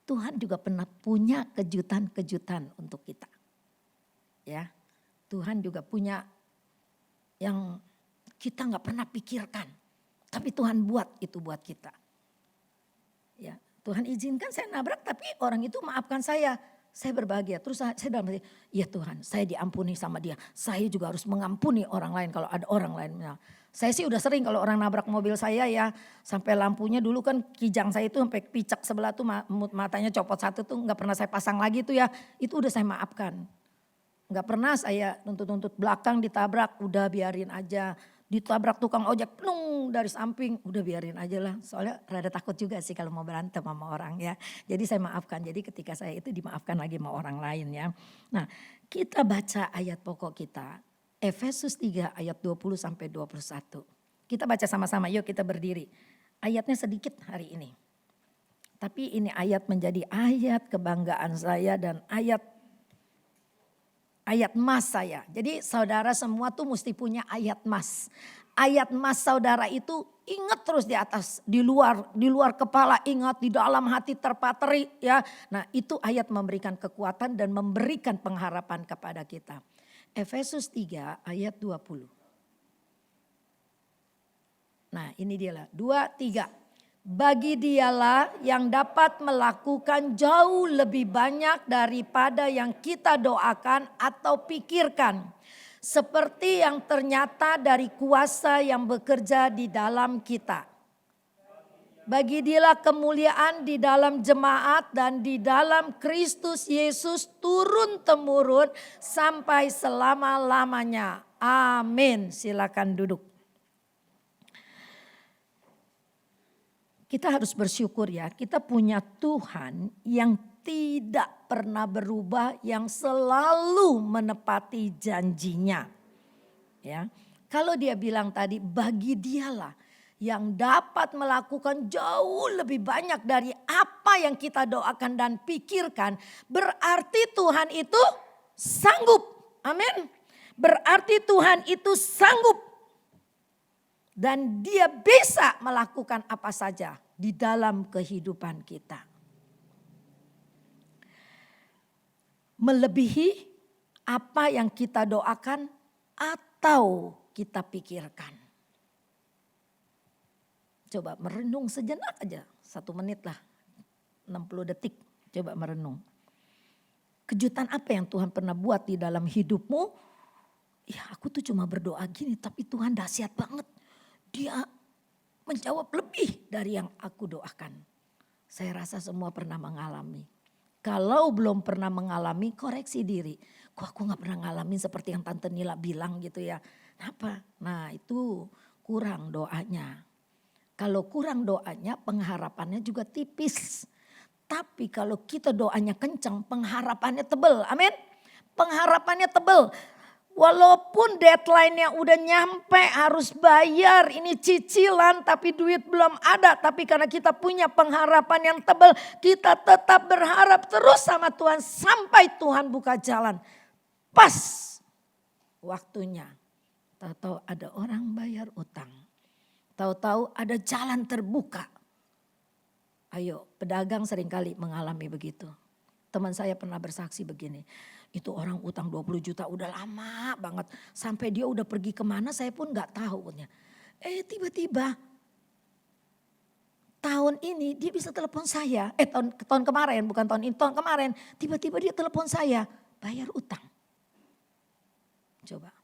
Tuhan juga pernah punya kejutan-kejutan untuk kita. Ya, Tuhan juga punya yang kita gak pernah pikirkan. Tapi Tuhan buat itu buat kita. Ya, Tuhan izinkan saya nabrak tapi orang itu maafkan saya. Saya berbahagia. Terus saya dalam hati, ya Tuhan saya diampuni sama dia. Saya juga harus mengampuni orang lain kalau ada orang lain. Nah, saya sih udah sering kalau orang nabrak mobil saya ya. Sampai lampunya dulu kan kijang saya itu sampai picak sebelah tuh matanya copot satu tuh gak pernah saya pasang lagi tuh ya. Itu udah saya maafkan. Gak pernah saya nuntut-nuntut belakang ditabrak udah biarin aja. Ditabrak tukang ojek plung dari samping udah biarin aja lah. Soalnya rada takut juga sih kalau mau berantem sama orang ya. Jadi saya maafkan. Jadi ketika saya itu dimaafkan lagi sama orang lain ya. Nah kita baca ayat pokok kita. Efesus 3 ayat 20 sampai 21. Kita baca sama-sama yuk kita berdiri. Ayatnya sedikit hari ini. Tapi ini ayat menjadi ayat kebanggaan saya dan ayat emas saya. Jadi saudara semua tuh mesti punya ayat emas. Ayat emas saudara itu ingat terus di atas, di luar kepala ingat, di dalam hati terpatri ya. Nah itu ayat memberikan kekuatan dan memberikan pengharapan kepada kita. Efesus 3 ayat 20. Nah ini dia lah, 2, 3. Bagi dialah yang dapat melakukan jauh lebih banyak daripada yang kita doakan atau pikirkan. Seperti yang ternyata dari kuasa yang bekerja di dalam kita. Bagi Dialah kemuliaan di dalam jemaat dan di dalam Kristus Yesus turun-temurun sampai selama-lamanya. Amin. Silakan duduk. Kita harus bersyukur ya, kita punya Tuhan yang tidak pernah berubah, yang selalu menepati janjinya. Ya, kalau dia bilang tadi bagi Dialah yang dapat melakukan jauh lebih banyak dari apa yang kita doakan dan pikirkan, berarti Tuhan itu sanggup. Amin. Berarti Tuhan itu sanggup. Dan Dia bisa melakukan apa saja di dalam kehidupan kita. Melebihi apa yang kita doakan atau kita pikirkan. Coba merenung sejenak aja, 1 menit lah, 60 detik. Coba merenung. Kejutan apa yang Tuhan pernah buat di dalam hidupmu? Ya aku tuh cuma berdoa gini, tapi Tuhan dahsyat banget. Dia menjawab lebih dari yang aku doakan. Saya rasa semua pernah mengalami. Kalau belum pernah mengalami, koreksi diri. Kok aku gak pernah ngalamin seperti yang Tante Nila bilang gitu ya. Kenapa? Nah itu kurang doanya. Kalau kurang doanya, pengharapannya juga tipis. Tapi kalau kita doanya kencang, pengharapannya tebel. Amin. Pengharapannya tebel. Walaupun deadline-nya udah nyampe harus bayar, ini cicilan tapi duit belum ada. Tapi karena kita punya pengharapan yang tebal, kita tetap berharap terus sama Tuhan sampai Tuhan buka jalan. Pas waktunya, tahu-tahu ada orang bayar utang. Tahu-tahu ada jalan terbuka. Ayo, pedagang seringkali mengalami begitu. Teman saya pernah bersaksi begini. Itu orang utang 20 juta udah lama banget. Sampai dia udah pergi kemana saya pun gak tahu. Tiba-tiba tahun ini dia bisa telepon saya. Tahun kemarin, bukan tahun ini, tahun kemarin. Tiba-tiba dia telepon saya, bayar utang. Coba.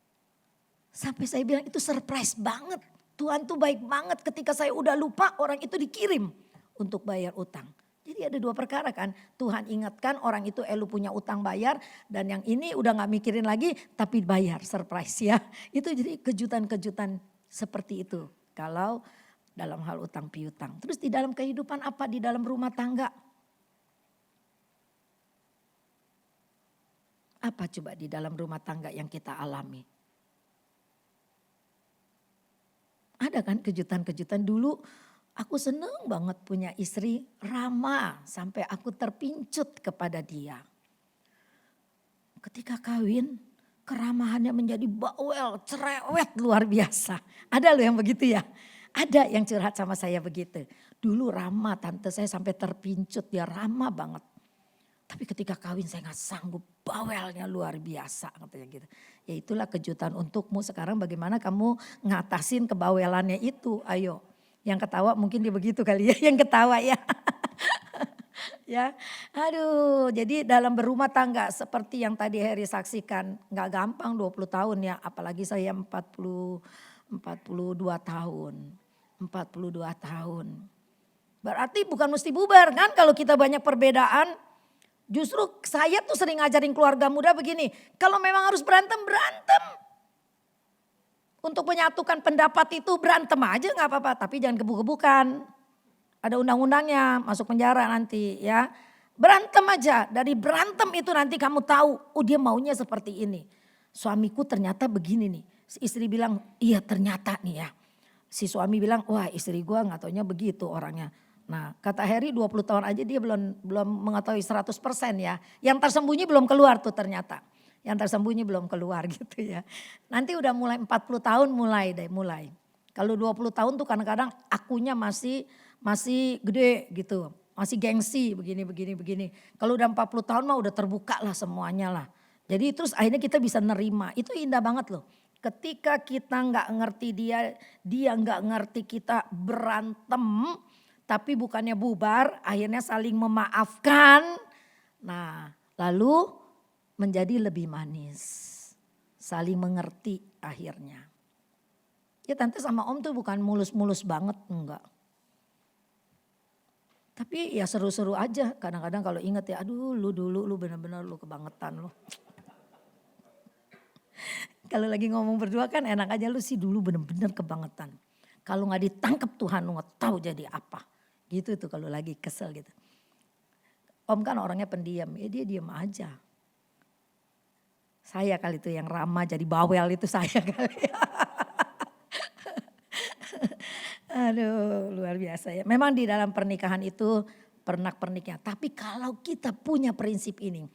Sampai saya bilang itu surprise banget. Tuhan tuh baik banget ketika saya udah lupa orang itu dikirim untuk bayar utang. Jadi ada 2 perkara kan, Tuhan ingatkan orang itu lu punya utang bayar dan yang ini udah gak mikirin lagi tapi bayar, surprise ya. Itu jadi kejutan-kejutan seperti itu kalau dalam hal utang piutang. Terus di dalam kehidupan apa, di dalam rumah tangga. Apa coba di dalam rumah tangga yang kita alami? Ada kan kejutan-kejutan dulu. Aku seneng banget punya istri ramah sampai aku terpincut kepada dia. Ketika kawin keramahannya menjadi bawel, cerewet luar biasa. Ada loh yang begitu ya. Ada yang curhat sama saya begitu. Dulu ramah, tante saya sampai terpincut, dia ramah banget. Tapi ketika kawin saya gak sanggup, bawelnya luar biasa katanya gitu. Ya itulah kejutan untukmu sekarang, bagaimana kamu ngatasin kebawelannya itu, ayo. Yang ketawa mungkin dia begitu kali ya, yang ketawa ya. Ya, aduh, jadi dalam berumah tangga seperti yang tadi Heri saksikan, nggak gampang 20 tahun ya, apalagi saya 42 tahun. 42 tahun. Berarti bukan mesti bubar kan kalau kita banyak perbedaan. Justru saya tuh sering ngajarin keluarga muda begini, kalau memang harus berantem, berantem. Untuk menyatukan pendapat itu berantem aja gak apa-apa, tapi jangan gebuk-gebukan. Ada undang-undangnya, masuk penjara nanti ya. Berantem aja, dari berantem itu nanti kamu tahu, oh dia maunya seperti ini. Suamiku ternyata begini nih. Si istri bilang, iya ternyata nih ya. Si suami bilang, wah istri gua gak taunya begitu orangnya. Nah kata Heri 20 tahun aja dia belum mengetahui 100% ya. Yang tersembunyi belum keluar tuh ternyata. Yang tersembunyi belum keluar gitu ya. Nanti udah mulai 40 tahun mulai. Kalau 20 tahun tuh kadang-kadang akunya masih gede gitu. Masih gengsi begini. Kalau udah 40 tahun mah udah terbuka lah semuanya lah. Jadi terus akhirnya kita bisa nerima. Itu indah banget loh. Ketika kita gak ngerti dia gak ngerti kita berantem. Tapi bukannya bubar, akhirnya saling memaafkan. Nah lalu menjadi lebih manis. Saling mengerti akhirnya. Ya tante sama om tuh bukan mulus-mulus banget, enggak. Tapi ya seru-seru aja. Kadang-kadang kalau inget ya, aduh lu dulu lu bener-bener lu kebangetan lu. Kalau lagi ngomong berdua kan enak aja, lu sih dulu bener-bener kebangetan. Kalau gak ditangkap Tuhan lu gak tahu jadi apa. Gitu tuh kalau lagi kesel gitu. Om kan orangnya pendiam, ya dia diam aja. Saya kali itu yang ramah jadi bawel itu saya kali. Aduh luar biasa ya. Memang di dalam pernikahan itu pernak-perniknya. Tapi kalau kita punya prinsip ini.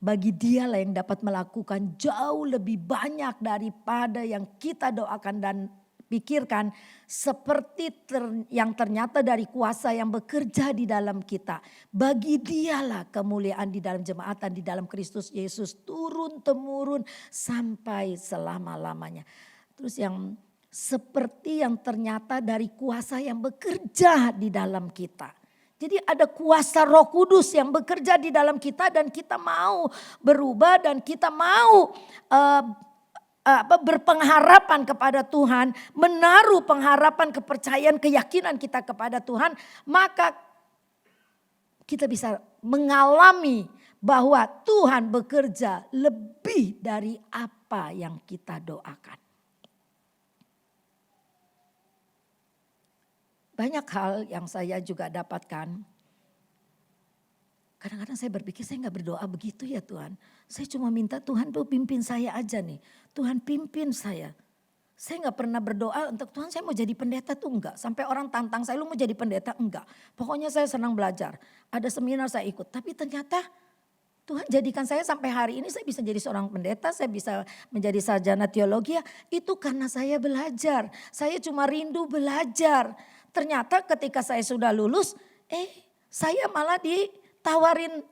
Bagi dia lah yang dapat melakukan jauh lebih banyak daripada yang kita doakan dan pikirkan. Seperti yang ternyata dari kuasa yang bekerja di dalam kita. Bagi dialah kemuliaan di dalam jemaatan, di dalam Kristus Yesus turun-temurun sampai selama-lamanya. Terus yang seperti yang ternyata dari kuasa yang bekerja di dalam kita. Jadi ada kuasa Roh Kudus yang bekerja di dalam kita dan kita mau berubah dan kita mau berpengharapan kepada Tuhan, menaruh pengharapan, kepercayaan, keyakinan kita kepada Tuhan, maka kita bisa mengalami bahwa Tuhan bekerja lebih dari apa yang kita doakan. Banyak hal yang saya juga dapatkan. Kadang-kadang saya berpikir saya gak berdoa begitu ya Tuhan. Saya cuma minta Tuhan tuh pimpin saya aja nih. Tuhan pimpin saya. Saya gak pernah berdoa untuk Tuhan saya mau jadi pendeta tuh enggak. Sampai orang tantang saya lu mau jadi pendeta enggak. Pokoknya saya senang belajar. Ada seminar saya ikut. Tapi ternyata Tuhan jadikan saya sampai hari ini saya bisa jadi seorang pendeta. Saya bisa menjadi sarjana teologi. Itu karena saya belajar. Saya cuma rindu belajar. Ternyata ketika saya sudah lulus, saya malah ditawarin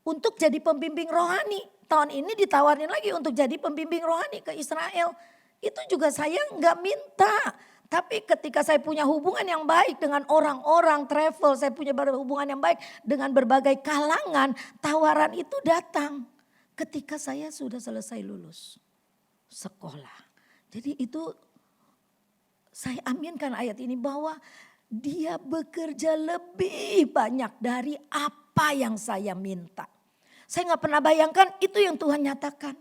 untuk jadi pembimbing rohani. Tahun ini ditawarin lagi untuk jadi pembimbing rohani ke Israel. Itu juga saya nggak minta. Tapi ketika saya punya hubungan yang baik dengan orang-orang travel, saya punya hubungan yang baik dengan berbagai kalangan, tawaran itu datang ketika saya sudah selesai lulus sekolah. Jadi itu saya aminkan ayat ini bahwa dia bekerja lebih banyak dari apa yang saya minta. Saya gak pernah bayangkan itu yang Tuhan nyatakan.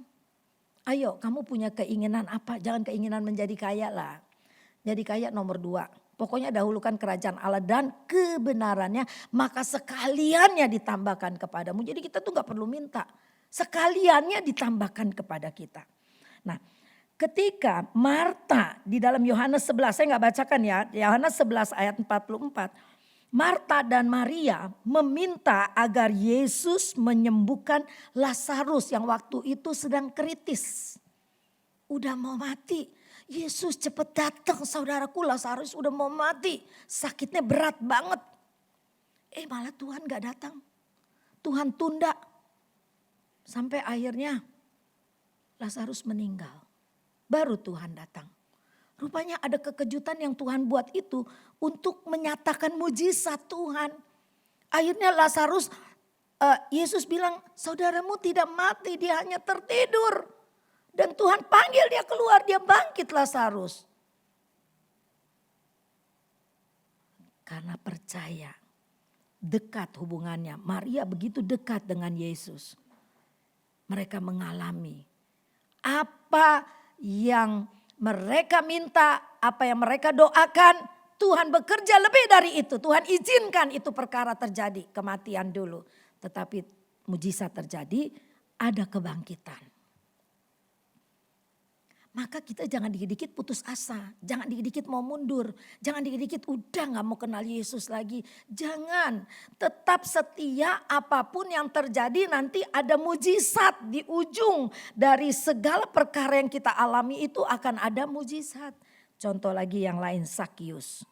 Ayo kamu punya keinginan apa? Jangan keinginan menjadi kaya lah. Jadi kaya nomor 2. Pokoknya dahulukan kerajaan Allah dan kebenarannya. Maka sekaliannya ditambahkan kepadamu. Jadi kita tuh gak perlu minta. Sekaliannya ditambahkan kepada kita. Nah, ketika Marta di dalam Yohanes 11, saya nggak bacakan ya, Yohanes 11 ayat 44. Marta dan Maria meminta agar Yesus menyembuhkan Lazarus yang waktu itu sedang kritis. Udah mau mati. Yesus cepet datang, saudaraku, Lazarus udah mau mati. Sakitnya berat banget. Malah Tuhan gak datang. Tuhan tunda. Sampai akhirnya Lazarus meninggal. Baru Tuhan datang. Rupanya ada kekejutan yang Tuhan buat itu untuk menyatakan mujizat Tuhan. Akhirnya Lazarus, Yesus bilang saudaramu tidak mati, dia hanya tertidur. Dan Tuhan panggil dia keluar, dia bangkit Lazarus. Karena percaya, dekat hubungannya. Maria begitu dekat dengan Yesus. Mereka mengalami apa yang mereka minta, apa yang mereka doakan, Tuhan bekerja lebih dari itu. Tuhan izinkan itu perkara terjadi, kematian dulu. Tetapi mujizat terjadi, ada kebangkitan. Maka kita jangan dikit-dikit putus asa, jangan dikit-dikit mau mundur, jangan dikit-dikit udah gak mau kenal Yesus lagi. Jangan, tetap setia apapun yang terjadi nanti ada mujizat di ujung dari segala perkara yang kita alami itu akan ada mujizat. Contoh lagi yang lain, Sakius.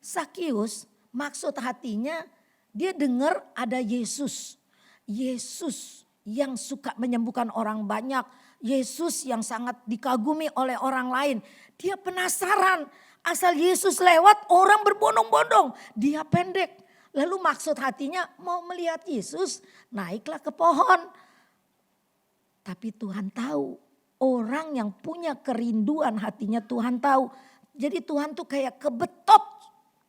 Sakius maksud hatinya dia dengar ada Yesus. Yesus yang suka menyembuhkan orang banyak. Yesus yang sangat dikagumi oleh orang lain. Dia penasaran, asal Yesus lewat orang berbondong-bondong. Dia pendek. Lalu maksud hatinya mau melihat Yesus, naiklah ke pohon. Tapi Tuhan tahu, orang yang punya kerinduan hatinya Tuhan tahu. Jadi Tuhan tuh kayak kebetot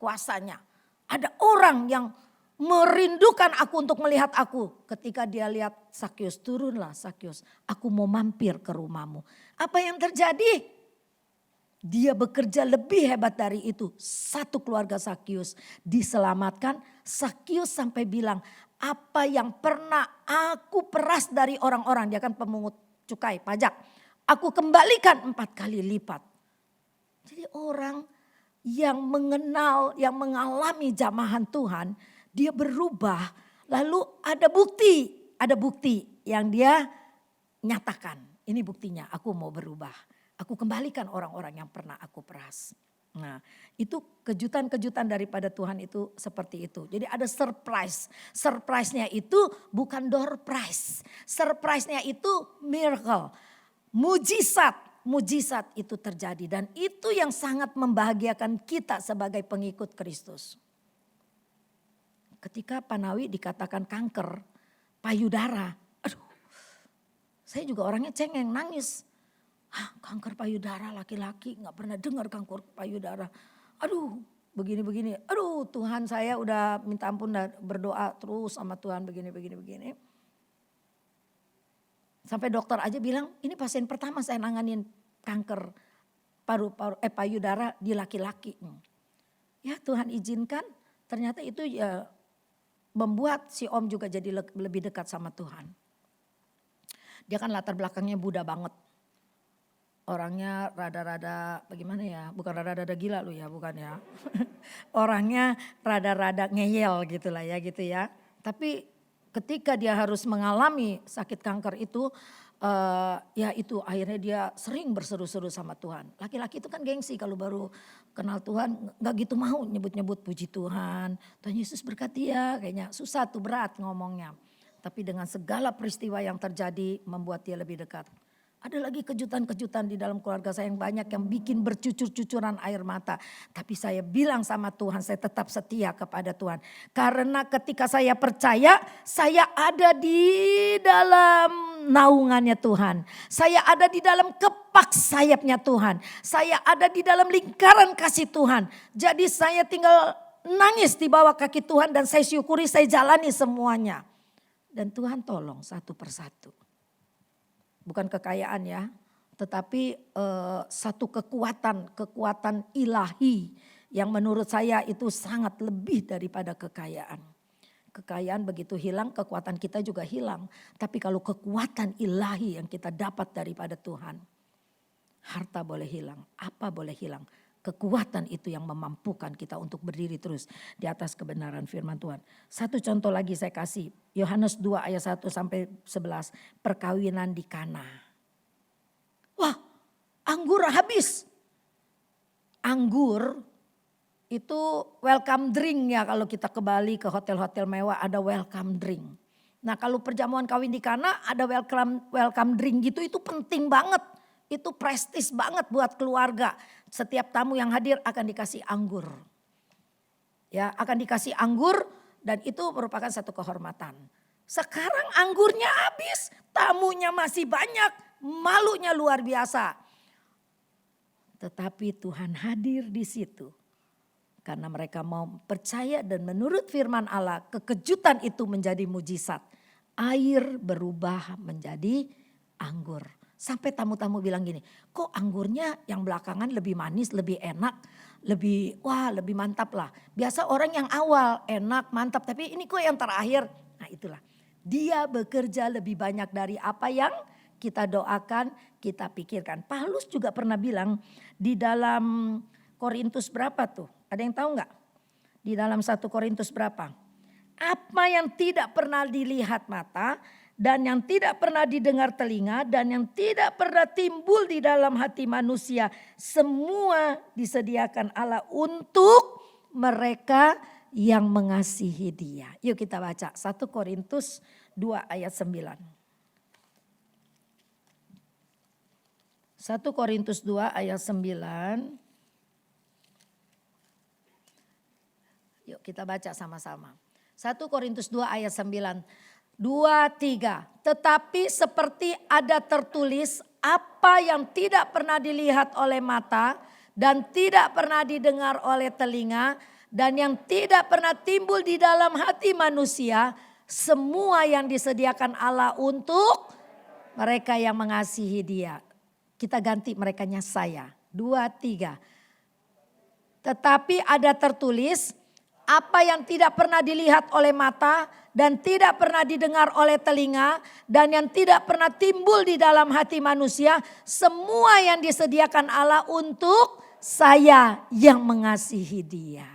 kuasanya. Ada orang yang merindukan aku untuk melihat aku. Ketika dia lihat Sakyus, turunlah Sakyus, aku mau mampir ke rumahmu. Apa yang terjadi? Dia bekerja lebih hebat dari itu. Satu keluarga Sakyus diselamatkan. Sakyus sampai bilang, apa yang pernah aku peras dari orang-orang. Dia kan pemungut cukai, pajak. Aku kembalikan 4 kali lipat. Jadi orang yang mengenal, yang mengalami jamahan Tuhan, dia berubah, lalu ada bukti yang dia nyatakan. Ini buktinya, aku mau berubah. Aku kembalikan orang-orang yang pernah aku peras. Nah, itu kejutan-kejutan daripada Tuhan itu seperti itu. Jadi ada surprise. Surprise-nya itu bukan door prize. Surprise-nya itu miracle. Mujizat itu terjadi. Dan itu yang sangat membahagiakan kita sebagai pengikut Kristus. Ketika Panawi dikatakan kanker payudara, aduh, saya juga orangnya cengeng, nangis. Kanker payudara laki-laki, gak pernah dengar kanker payudara. Aduh, begini-begini. Aduh, Tuhan saya udah minta ampun dan berdoa terus sama Tuhan begini. Sampai dokter aja bilang, ini pasien pertama saya nanganin kanker payudara di laki-laki. Ya Tuhan izinkan, ternyata itu ya membuat si Om juga jadi lebih dekat sama Tuhan. Dia kan latar belakangnya Buddha banget. Orangnya rada-rada bagaimana ya, bukan rada-rada gila lu ya, bukan ya. Orangnya rada-rada ngeyel gitu lah ya gitu ya. Tapi ketika dia harus mengalami sakit kanker itu, ya itu akhirnya dia sering berseru-seru sama Tuhan. Laki-laki itu kan gengsi kalau baru kenal Tuhan gak gitu mau nyebut-nyebut puji Tuhan. Tuhan Yesus berkati ya, kayaknya susah tuh, berat ngomongnya. Tapi dengan segala peristiwa yang terjadi membuat dia lebih dekat. Ada lagi kejutan-kejutan di dalam keluarga saya yang banyak yang bikin bercucur-cucuran air mata. Tapi saya bilang sama Tuhan, saya tetap setia kepada Tuhan. Karena ketika saya percaya, saya ada di dalam naungannya Tuhan. Saya ada di dalam kepak sayapnya Tuhan. Saya ada di dalam lingkaran kasih Tuhan. Jadi saya tinggal nangis di bawah kaki Tuhan dan saya syukuri, saya jalani semuanya. Dan Tuhan tolong satu persatu. Bukan kekayaan ya, tetapi satu kekuatan ilahi yang menurut saya itu sangat lebih daripada kekayaan. Kekayaan begitu hilang, kekuatan kita juga hilang. Tapi kalau kekuatan ilahi yang kita dapat daripada Tuhan, harta boleh hilang, apa boleh hilang. Kekuatan itu yang memampukan kita untuk berdiri terus di atas kebenaran firman Tuhan. Satu contoh lagi saya kasih. Yohanes 2 ayat 1 sampai 11. Perkawinan di Kana. Wah, anggur habis. Anggur itu welcome drink ya, kalau kita ke Bali ke hotel-hotel mewah ada welcome drink. Nah, kalau perjamuan kawin di Kana ada welcome drink gitu, itu penting banget. Itu prestis banget buat keluarga. Setiap tamu yang hadir akan dikasih anggur. Ya, akan dikasih anggur dan itu merupakan satu kehormatan. Sekarang anggurnya habis, tamunya masih banyak, malunya luar biasa. Tetapi Tuhan hadir di situ. Karena mereka mau percaya dan menurut firman Allah, kekejutan itu menjadi mujizat. Air berubah menjadi anggur. Sampai tamu-tamu bilang gini, kok anggurnya yang belakangan lebih manis, lebih enak, lebih mantap lah. Biasa orang yang awal enak, mantap, tapi ini kok yang terakhir. Nah itulah, dia bekerja lebih banyak dari apa yang kita doakan, kita pikirkan. Paulus juga pernah bilang di dalam Korintus berapa tuh? Ada yang tahu nggak? Di dalam 1 Korintus berapa? Apa yang tidak pernah dilihat mata, dan yang tidak pernah didengar telinga, dan yang tidak pernah timbul di dalam hati manusia, semua disediakan Allah untuk mereka yang mengasihi Dia. Yuk kita baca 1 Korintus 2 ayat 9. 1 Korintus 2 ayat 9. Yuk kita baca sama-sama. 1 Korintus 2 ayat 9. 2, 3. Tetapi seperti ada tertulis, apa yang tidak pernah dilihat oleh mata dan tidak pernah didengar oleh telinga dan yang tidak pernah timbul di dalam hati manusia, semua yang disediakan Allah untuk mereka yang mengasihi Dia. Kita ganti merekanya saya. 2, 3. Tetapi ada tertulis, apa yang tidak pernah dilihat oleh mata dan tidak pernah didengar oleh telinga dan yang tidak pernah timbul di dalam hati manusia, semua yang disediakan Allah untuk saya yang mengasihi Dia.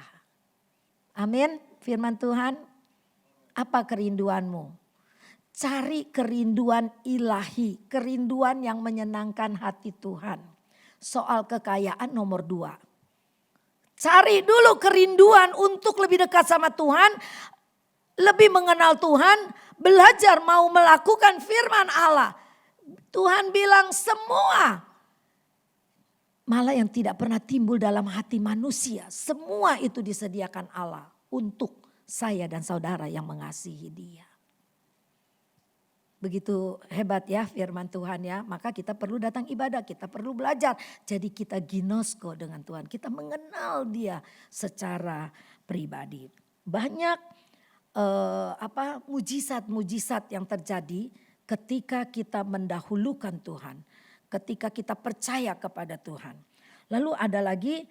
Amin. Firman Tuhan, apa kerinduanmu? Cari kerinduan ilahi, kerinduan yang menyenangkan hati Tuhan. Soal kekayaan nomor 2. Cari dulu kerinduan untuk lebih dekat sama Tuhan, lebih mengenal Tuhan, belajar mau melakukan firman Allah. Tuhan bilang semua, malah yang tidak pernah timbul dalam hati manusia, semua itu disediakan Allah untuk saya dan saudara yang mengasihi Dia. Begitu hebat ya firman Tuhan ya. Maka kita perlu datang ibadah, kita perlu belajar. Jadi kita ginosko dengan Tuhan. Kita mengenal Dia secara pribadi. Banyak mujizat-mujizat yang terjadi ketika kita mendahulukan Tuhan. Ketika kita percaya kepada Tuhan. Lalu ada lagi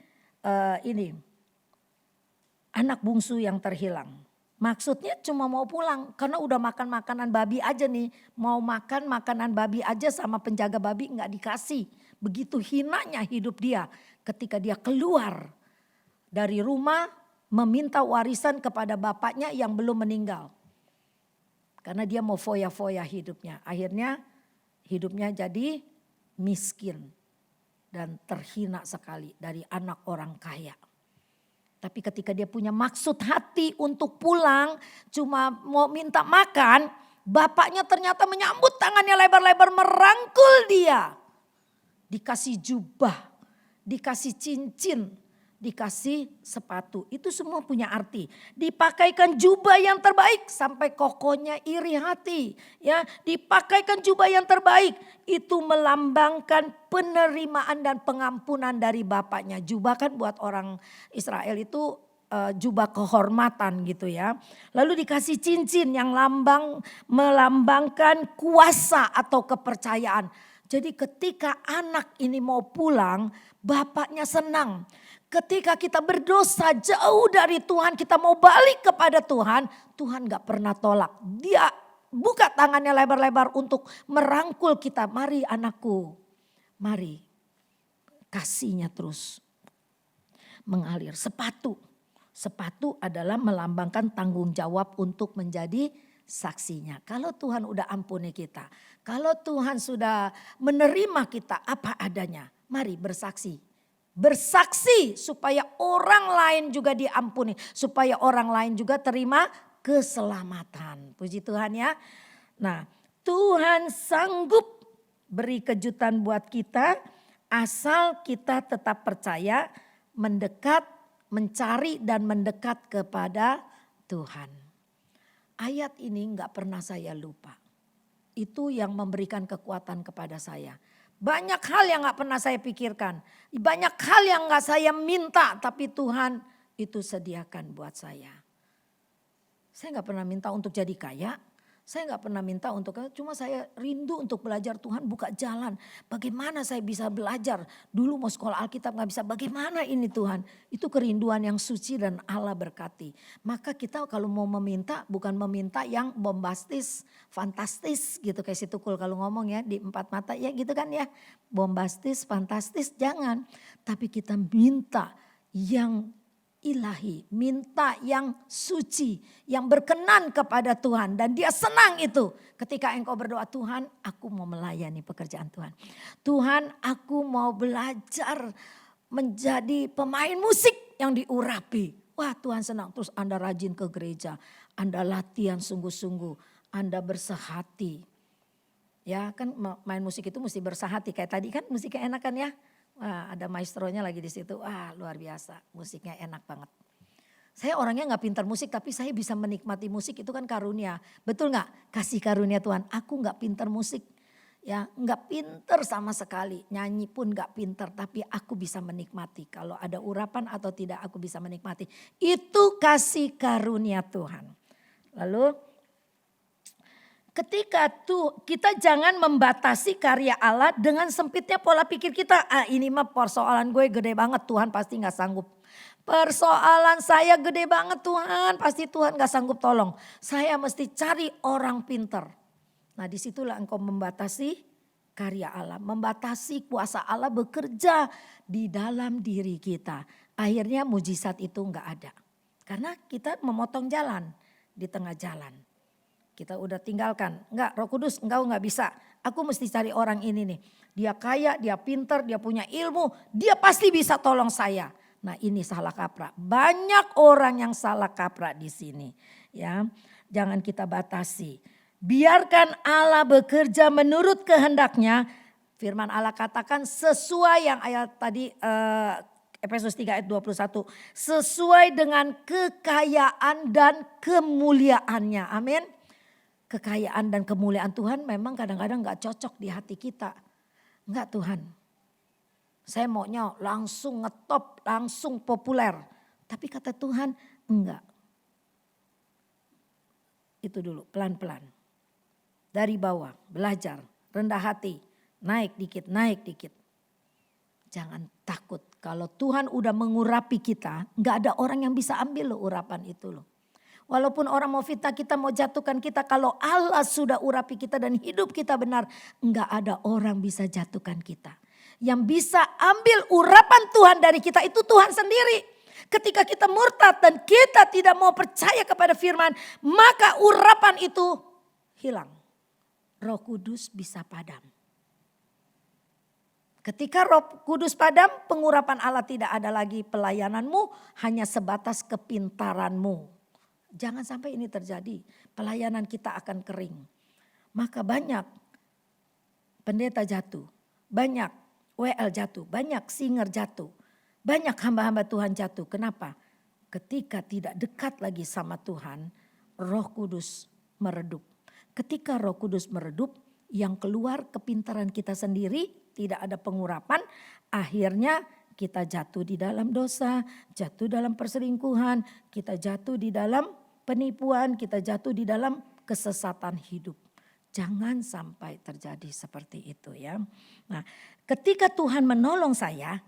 anak bungsu yang terhilang. Maksudnya cuma mau pulang karena udah makan makanan babi aja nih. Mau makan makanan babi aja sama penjaga babi nggak dikasih. Begitu hinanya hidup dia ketika dia keluar dari rumah meminta warisan kepada bapaknya yang belum meninggal. Karena dia mau foya-foya hidupnya. Akhirnya hidupnya jadi miskin dan terhina sekali dari anak orang kaya. Tapi ketika dia punya maksud hati untuk pulang, cuma mau minta makan, bapaknya ternyata menyambut tangannya lebar-lebar merangkul dia. Dikasih jubah, dikasih cincin, dikasih sepatu. Itu semua punya arti. Dipakaikan jubah yang terbaik sampai kokonya iri hati. Ya, dipakaikan jubah yang terbaik. Itu melambangkan penerimaan dan pengampunan dari bapaknya. Jubah kan buat orang Israel itu jubah kehormatan gitu ya. Lalu dikasih cincin yang melambangkan kuasa atau kepercayaan. Jadi ketika anak ini mau pulang, bapaknya senang. Ketika kita berdosa jauh dari Tuhan, kita mau balik kepada Tuhan, Tuhan gak pernah tolak. Dia buka tangannya lebar-lebar untuk merangkul kita. Mari anakku, mari. Kasihnya terus mengalir. Sepatu adalah melambangkan tanggung jawab untuk menjadi saksinya. Kalau Tuhan udah ampuni kita, kalau Tuhan sudah menerima kita apa adanya, mari bersaksi. Bersaksi supaya orang lain juga diampuni. Supaya orang lain juga terima keselamatan. Puji Tuhan ya. Nah, Tuhan sanggup beri kejutan buat kita. Asal kita tetap percaya, mendekat, mencari dan mendekat kepada Tuhan. Ayat ini gak pernah saya lupa. Itu yang memberikan kekuatan kepada saya. Banyak hal yang gak pernah saya pikirkan. Banyak hal yang gak saya minta. Tapi Tuhan itu sediakan buat saya. Saya gak pernah minta untuk jadi kaya. Saya gak pernah minta untuk, cuma saya rindu untuk belajar. Tuhan buka jalan. Bagaimana saya bisa belajar. Dulu mau sekolah Alkitab gak bisa. Bagaimana ini Tuhan. Itu kerinduan yang suci dan Allah berkati. Maka kita kalau mau meminta bukan meminta yang bombastis, fantastis gitu. Kayak si Tukul kalau ngomong ya di 4 mata ya gitu kan ya. Bombastis, fantastis jangan. Tapi kita minta yang ilahi, minta yang suci, yang berkenan kepada Tuhan. Dan dia senang itu ketika engkau berdoa, Tuhan aku mau melayani pekerjaan Tuhan. Tuhan aku mau belajar menjadi pemain musik yang diurapi. Wah Tuhan senang, terus Anda rajin ke gereja, Anda latihan sungguh-sungguh, Anda bersehati. Ya kan main musik itu mesti bersehati, kayak tadi kan musiknya enak kan ya. Wah, ada maestronya lagi di situ. Wah, luar biasa. Musiknya enak banget. Saya orangnya gak pintar musik tapi saya bisa menikmati musik itu kan karunia. Betul gak? Kasih karunia Tuhan. Aku gak pintar musik. Ya, nggak pinter sama sekali, nyanyi pun nggak pinter, tapi aku bisa menikmati. Kalau ada urapan atau tidak, aku bisa menikmati. Itu kasih karunia Tuhan. Lalu ketika tuh kita jangan membatasi karya Allah dengan sempitnya pola pikir kita. Ini mah persoalan gue gede banget, Tuhan pasti nggak sanggup. Persoalan saya gede banget Tuhan, pasti Tuhan gak sanggup tolong. Saya mesti cari orang pinter. Nah disitulah engkau membatasi karya Allah. Membatasi kuasa Allah bekerja di dalam diri kita. Akhirnya mujizat itu gak ada. Karena kita memotong jalan di tengah jalan. Kita udah tinggalkan. Enggak, Roh Kudus engkau gak bisa. Aku mesti cari orang ini nih. Dia kaya, dia pinter, dia punya ilmu. Dia pasti bisa tolong saya. Nah ini salah kaprah. Banyak orang yang salah kaprah di sini. Ya, jangan kita batasi. Biarkan Allah bekerja menurut kehendaknya. Firman Allah katakan sesuai yang ayat tadi Efesus 3 ayat 21. Sesuai dengan kekayaan dan kemuliaannya. Amin. Kekayaan dan kemuliaan Tuhan memang kadang-kadang gak cocok di hati kita. Enggak Tuhan. Saya maunya langsung ngetop, langsung populer. Tapi kata Tuhan enggak. Itu dulu pelan-pelan. Dari bawah belajar, rendah hati, naik dikit, naik dikit. Jangan takut kalau Tuhan udah mengurapi kita, enggak ada orang yang bisa ambil loh urapan itu loh. Walaupun orang mau fitnah kita, mau jatuhkan kita, kalau Allah sudah urapi kita dan hidup kita benar, enggak ada orang bisa jatuhkan kita. Yang bisa ambil urapan Tuhan dari kita itu Tuhan sendiri. Ketika kita murtad dan kita tidak mau percaya kepada firman, maka urapan itu hilang. Roh Kudus bisa padam. Ketika Roh Kudus padam, pengurapan Allah tidak ada lagi, pelayananmu hanya sebatas kepintaranmu. Jangan sampai ini terjadi, pelayanan kita akan kering. Maka banyak pendeta jatuh, banyak WL jatuh, banyak singer jatuh, banyak hamba-hamba Tuhan jatuh. Kenapa? Ketika tidak dekat lagi sama Tuhan, Roh Kudus meredup. Ketika Roh Kudus meredup, yang keluar kepintaran kita sendiri, tidak ada pengurapan, akhirnya kita jatuh di dalam dosa, jatuh dalam perselingkuhan, kita jatuh di dalam penipuan, kita jatuh di dalam kesesatan hidup. Jangan sampai terjadi seperti itu ya. Nah, ketika Tuhan menolong saya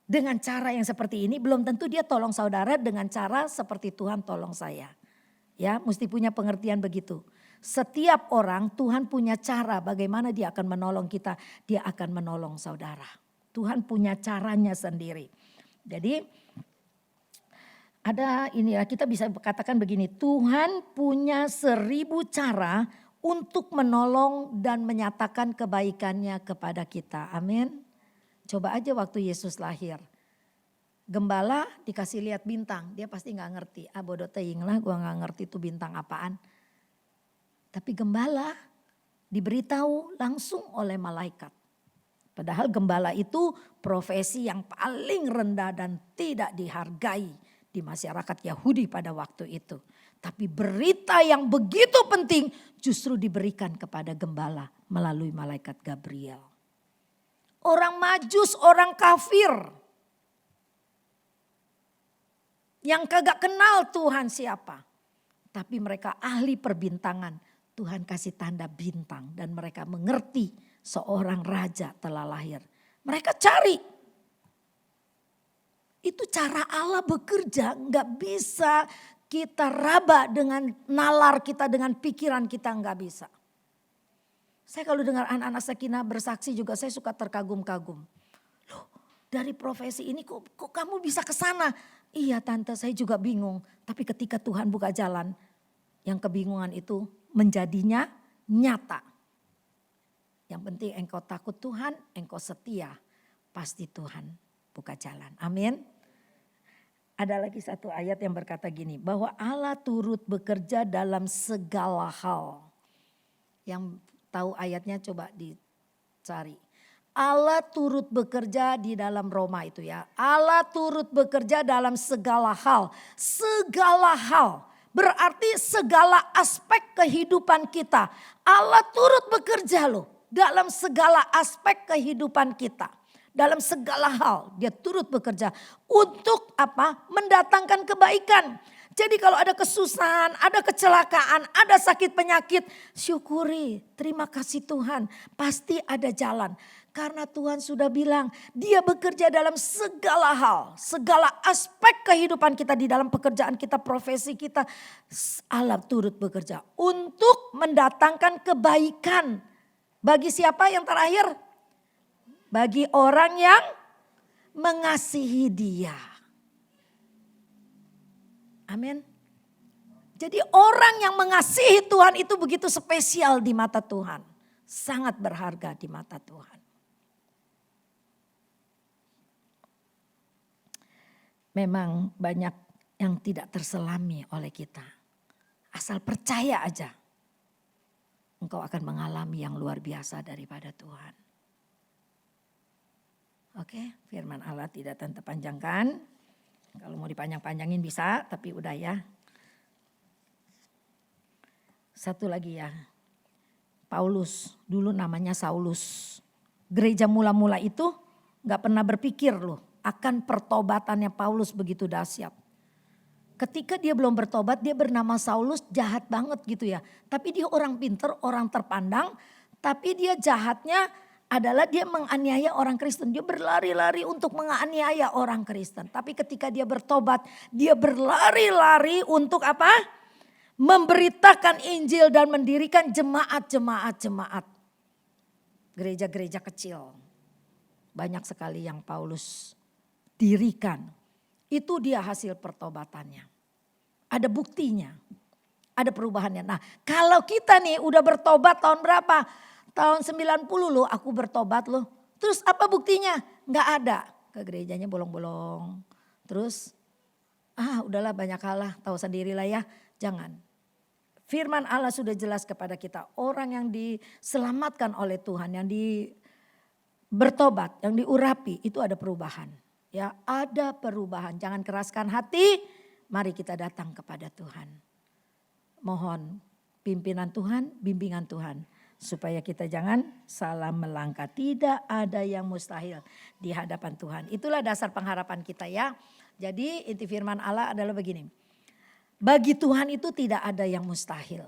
dengan cara yang seperti ini, belum tentu dia tolong saudara dengan cara seperti Tuhan tolong saya. Ya, mesti punya pengertian begitu. Setiap orang Tuhan punya cara bagaimana dia akan menolong kita. Dia akan menolong saudara. Tuhan punya caranya sendiri. Jadi ada inilah kita bisa katakan begini. Tuhan punya 1000 cara untuk menolong dan menyatakan kebaikannya kepada kita. Amin. Coba aja waktu Yesus lahir. Gembala dikasih lihat bintang. Dia pasti gak ngerti. Bodoh teing lah, gue gak ngerti itu bintang apaan. Tapi gembala diberitahu langsung oleh malaikat. Padahal gembala itu profesi yang paling rendah dan tidak dihargai di masyarakat Yahudi pada waktu itu. Tapi berita yang begitu penting justru diberikan kepada gembala melalui malaikat Gabriel. Orang Majus, orang kafir. Yang kagak kenal Tuhan siapa. Tapi mereka ahli perbintangan. Tuhan kasih tanda bintang dan mereka mengerti seorang raja telah lahir. Mereka cari. Itu cara Allah bekerja, nggak bisa kita raba dengan nalar kita, dengan pikiran kita, nggak bisa. Saya kalau dengar anak-anak Sekinah bersaksi juga saya suka terkagum-kagum. Loh, dari profesi ini kok kamu bisa ke sana? Iya tante, saya juga bingung. Tapi ketika Tuhan buka jalan, yang kebingungan itu menjadinya nyata. Yang penting engkau takut Tuhan, engkau setia. Pasti Tuhan buka jalan. Amin. Ada lagi satu ayat yang berkata gini. Bahwa Allah turut bekerja dalam segala hal. Yang tahu ayatnya coba dicari. Allah turut bekerja di dalam Roma itu ya. Allah turut bekerja dalam segala hal. Segala hal. Berarti segala aspek kehidupan kita. Allah turut bekerja loh. dalam segala aspek kehidupan kita. Dalam segala hal dia turut bekerja untuk apa? Mendatangkan kebaikan. Jadi kalau ada kesusahan, ada kecelakaan, ada sakit penyakit, syukuri, terima kasih Tuhan, pasti ada jalan. Karena Tuhan sudah bilang dia bekerja dalam segala hal, segala aspek kehidupan kita di dalam pekerjaan kita, profesi kita. Allah turut bekerja untuk mendatangkan kebaikan. Bagi siapa yang terakhir? Bagi orang yang mengasihi dia. Amin. Jadi orang yang mengasihi Tuhan itu begitu spesial di mata Tuhan. Sangat berharga di mata Tuhan. Memang banyak yang tidak terselami oleh kita. Asal percaya aja. Engkau akan mengalami yang luar biasa daripada Tuhan. Oke, firman Allah tidak tentu panjangkan. Kalau mau dipanjang-panjangin bisa, tapi udah ya. Satu lagi ya. Paulus, dulu namanya Saulus. Gereja mula-mula itu gak pernah berpikir loh akan pertobatannya Paulus begitu dahsyat. Ketika dia belum bertobat, dia bernama Saulus, jahat banget gitu ya. Tapi dia orang pinter, orang terpandang, tapi dia jahatnya adalah dia menganiaya orang Kristen. Dia berlari-lari untuk menganiaya orang Kristen. Tapi ketika dia bertobat, dia berlari-lari untuk apa? Memberitakan Injil dan mendirikan jemaat-jemaat. Gereja-gereja kecil. Banyak sekali yang Paulus dirikan. Itu dia hasil pertobatannya. Ada buktinya. Ada perubahannya. Nah kalau kita nih udah bertobat tahun berapa? Tahun 90 loh aku bertobat loh. Terus apa buktinya? Nggak ada. Ke gerejanya bolong-bolong. Terus udahlah banyak hal lah, tahu sendirilah ya. Jangan. Firman Allah sudah jelas kepada kita. Orang yang diselamatkan oleh Tuhan, yang bertobat, yang diurapi, itu ada perubahan. Ya, ada perubahan. Jangan keraskan hati. Mari kita datang kepada Tuhan. Mohon pimpinan Tuhan, bimbingan Tuhan. Supaya kita jangan salah melangkah. Tidak ada yang mustahil di hadapan Tuhan. Itulah dasar pengharapan kita ya. Jadi inti firman Allah adalah begini. Bagi Tuhan itu tidak ada yang mustahil.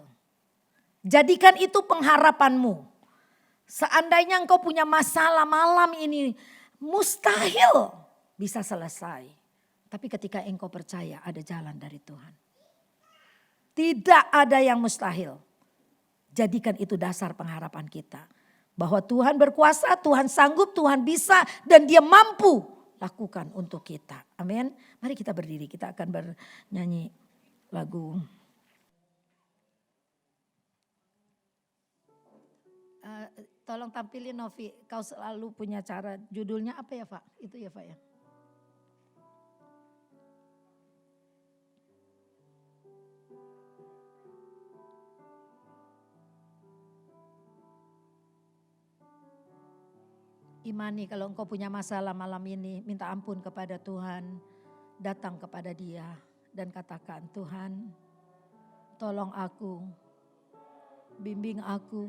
Jadikan itu pengharapanmu. Seandainya engkau punya masalah malam ini, mustahil bisa selesai. Tapi ketika engkau percaya ada jalan dari Tuhan. Tidak ada yang mustahil. Jadikan itu dasar pengharapan kita. Bahwa Tuhan berkuasa, Tuhan sanggup, Tuhan bisa dan dia mampu lakukan untuk kita. Amin. Mari kita berdiri, kita akan bernyanyi lagu. Tolong tampilin Novi, kau selalu punya cara. Judulnya apa ya Pak? Itu ya Pak ya. Imani kalau engkau punya masalah malam ini, minta ampun kepada Tuhan. Datang kepada Dia dan katakan, Tuhan tolong aku, bimbing aku.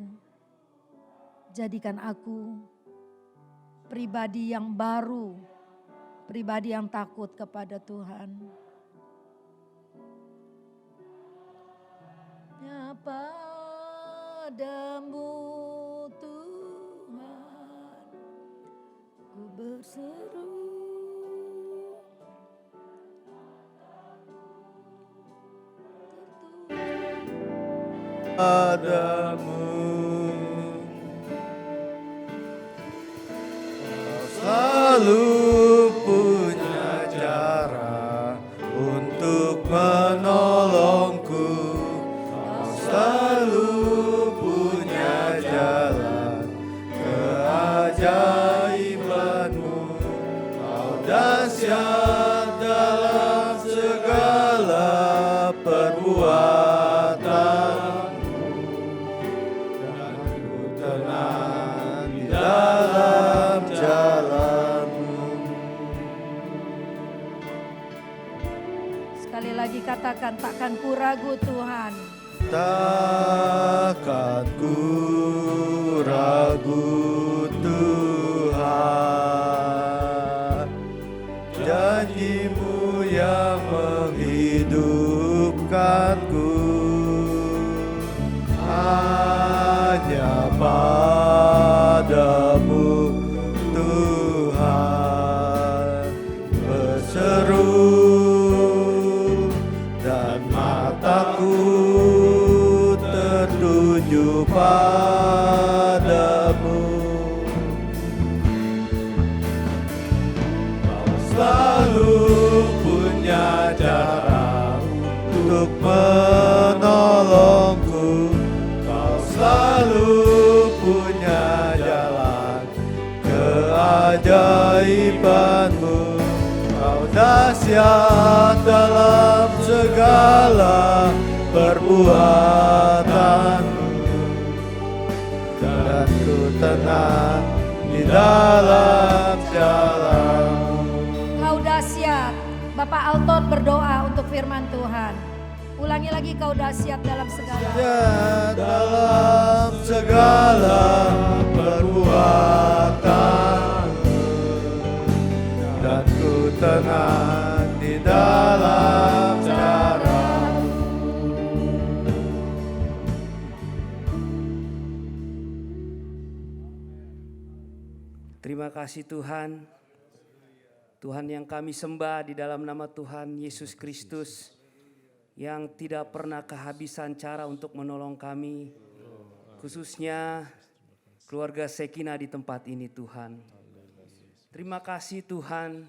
Jadikan aku pribadi yang baru, pribadi yang takut kepada Tuhan. Ya padamu Tuhan, ku berseru. Padamu selalu punya cara untuk menolongku. Kau selalu punya jalan keajaibanmu. Kau dahsyat dalam segala perbuatanmu. Dan ku tenang di dalam jalanmu. Sekali lagi katakan, takkan ku ragu Tuhan. takkan ku ragu Tuhan, janji-Mu yang menghidupkanku, hanya padamu Tuhan berseru, dan mataku tertuju padamu. Kau selalu punya cara untuk menolongku, Kau selalu punya jalan keajaiban-Mu. Kau dahsyat dalam segala perbuatan-Mu, dan ku tenang di dalam jalan-Mu. Kau dahsyat. Bapak Alton berdoa untuk firman Tuhan. Ulangi lagi, kau dahsyat dalam segala. Dalam segala perbuatan, dan ku tenang di dalam cara. Terima kasih Tuhan, Tuhan yang kami sembah di dalam nama Tuhan Yesus Kristus, yang tidak pernah kehabisan cara untuk menolong kami, khususnya keluarga Shekina di tempat ini Tuhan. Terima kasih Tuhan,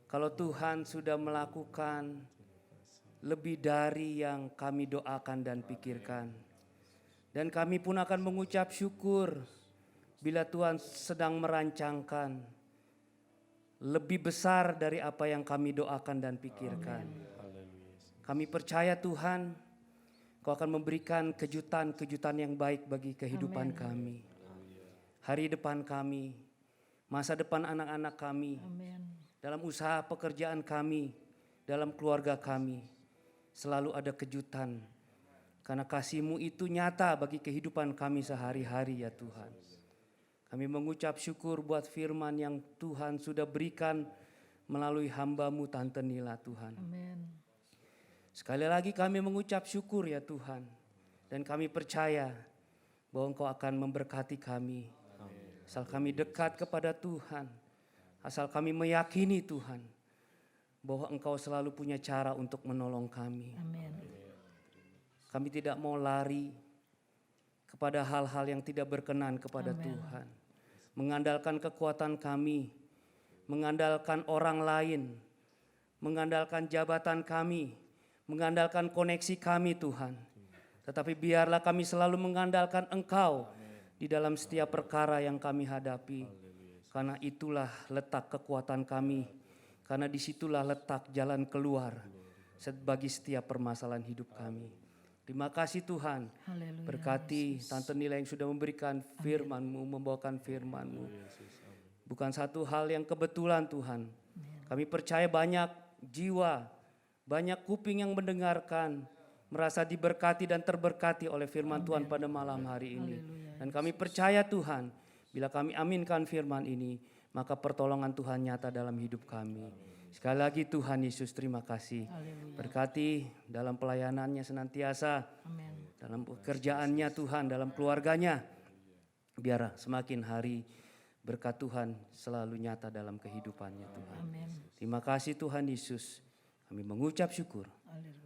kalau Tuhan sudah melakukan lebih dari yang kami doakan dan pikirkan. Dan kami pun akan mengucap syukur bila Tuhan sedang merancangkan lebih besar dari apa yang kami doakan dan pikirkan. Kami percaya Tuhan, Kau akan memberikan kejutan-kejutan yang baik bagi kehidupan kami. Hari depan kami, masa depan anak-anak kami, dalam usaha pekerjaan kami, dalam keluarga kami, selalu ada kejutan. Karena kasih-Mu itu nyata bagi kehidupan kami sehari-hari ya Tuhan. Kami mengucap syukur buat firman yang Tuhan sudah berikan melalui hamba-Mu Tante Nila Tuhan. Sekali lagi kami mengucap syukur ya Tuhan. Dan kami percaya bahwa Engkau akan memberkati kami. Asal kami dekat kepada Tuhan. Asal kami meyakini Tuhan bahwa Engkau selalu punya cara untuk menolong kami. Kami tidak mau lari kepada hal-hal yang tidak berkenan kepada Tuhan. Mengandalkan kekuatan kami, mengandalkan orang lain, mengandalkan jabatan kami, mengandalkan koneksi kami Tuhan. Tetapi biarlah kami selalu mengandalkan Engkau di dalam setiap perkara yang kami hadapi. Karena itulah letak kekuatan kami. Karena disitulah letak jalan keluar bagi setiap permasalahan hidup kami. Terima kasih Tuhan. Berkati Tante Nila yang sudah memberikan firman-Mu, membawakan firman-Mu. Bukan satu hal yang kebetulan Tuhan. Kami percaya banyak jiwa, banyak kuping yang mendengarkan, merasa diberkati dan terberkati oleh firman Tuhan pada malam hari ini. Dan kami percaya Tuhan, bila kami aminkan firman ini, maka pertolongan Tuhan nyata dalam hidup kami. Sekali lagi Tuhan Yesus terima kasih. Berkati dalam pelayanannya senantiasa, dalam pekerjaannya Tuhan, dalam keluarganya. Biar semakin hari berkat Tuhan selalu nyata dalam kehidupannya Tuhan. Terima kasih Tuhan Yesus. Kami mengucap syukur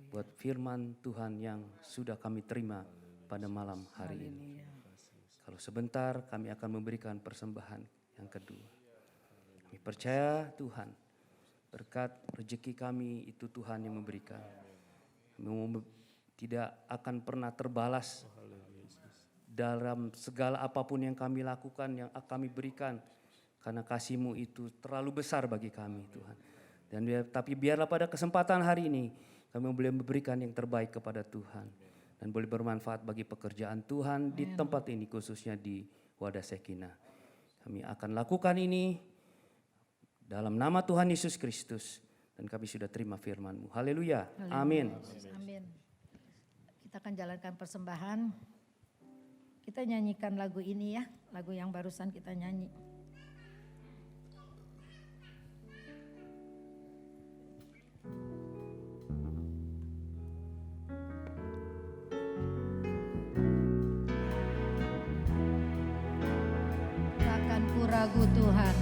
buat firman Tuhan yang sudah kami terima pada malam hari ini. Kalau sebentar kami akan memberikan persembahan yang kedua. Kami percaya Tuhan, berkat rezeki kami itu Tuhan yang memberikan. Kami tidak akan pernah terbalas dalam segala apapun yang kami lakukan, yang kami berikan. Karena kasih-Mu itu terlalu besar bagi kami Tuhan. Tapi biarlah pada kesempatan hari ini kami boleh memberikan yang terbaik kepada Tuhan. Dan boleh bermanfaat bagi pekerjaan Tuhan di tempat ini, khususnya di Wadah Shekina. Kami akan lakukan ini dalam nama Tuhan Yesus Kristus. Dan kami sudah terima firman-Mu. Haleluya. Amin. Kita akan jalankan persembahan. Kita nyanyikan lagu ini ya, lagu yang barusan kita nyanyi. Takkan ku ragu Tuhan.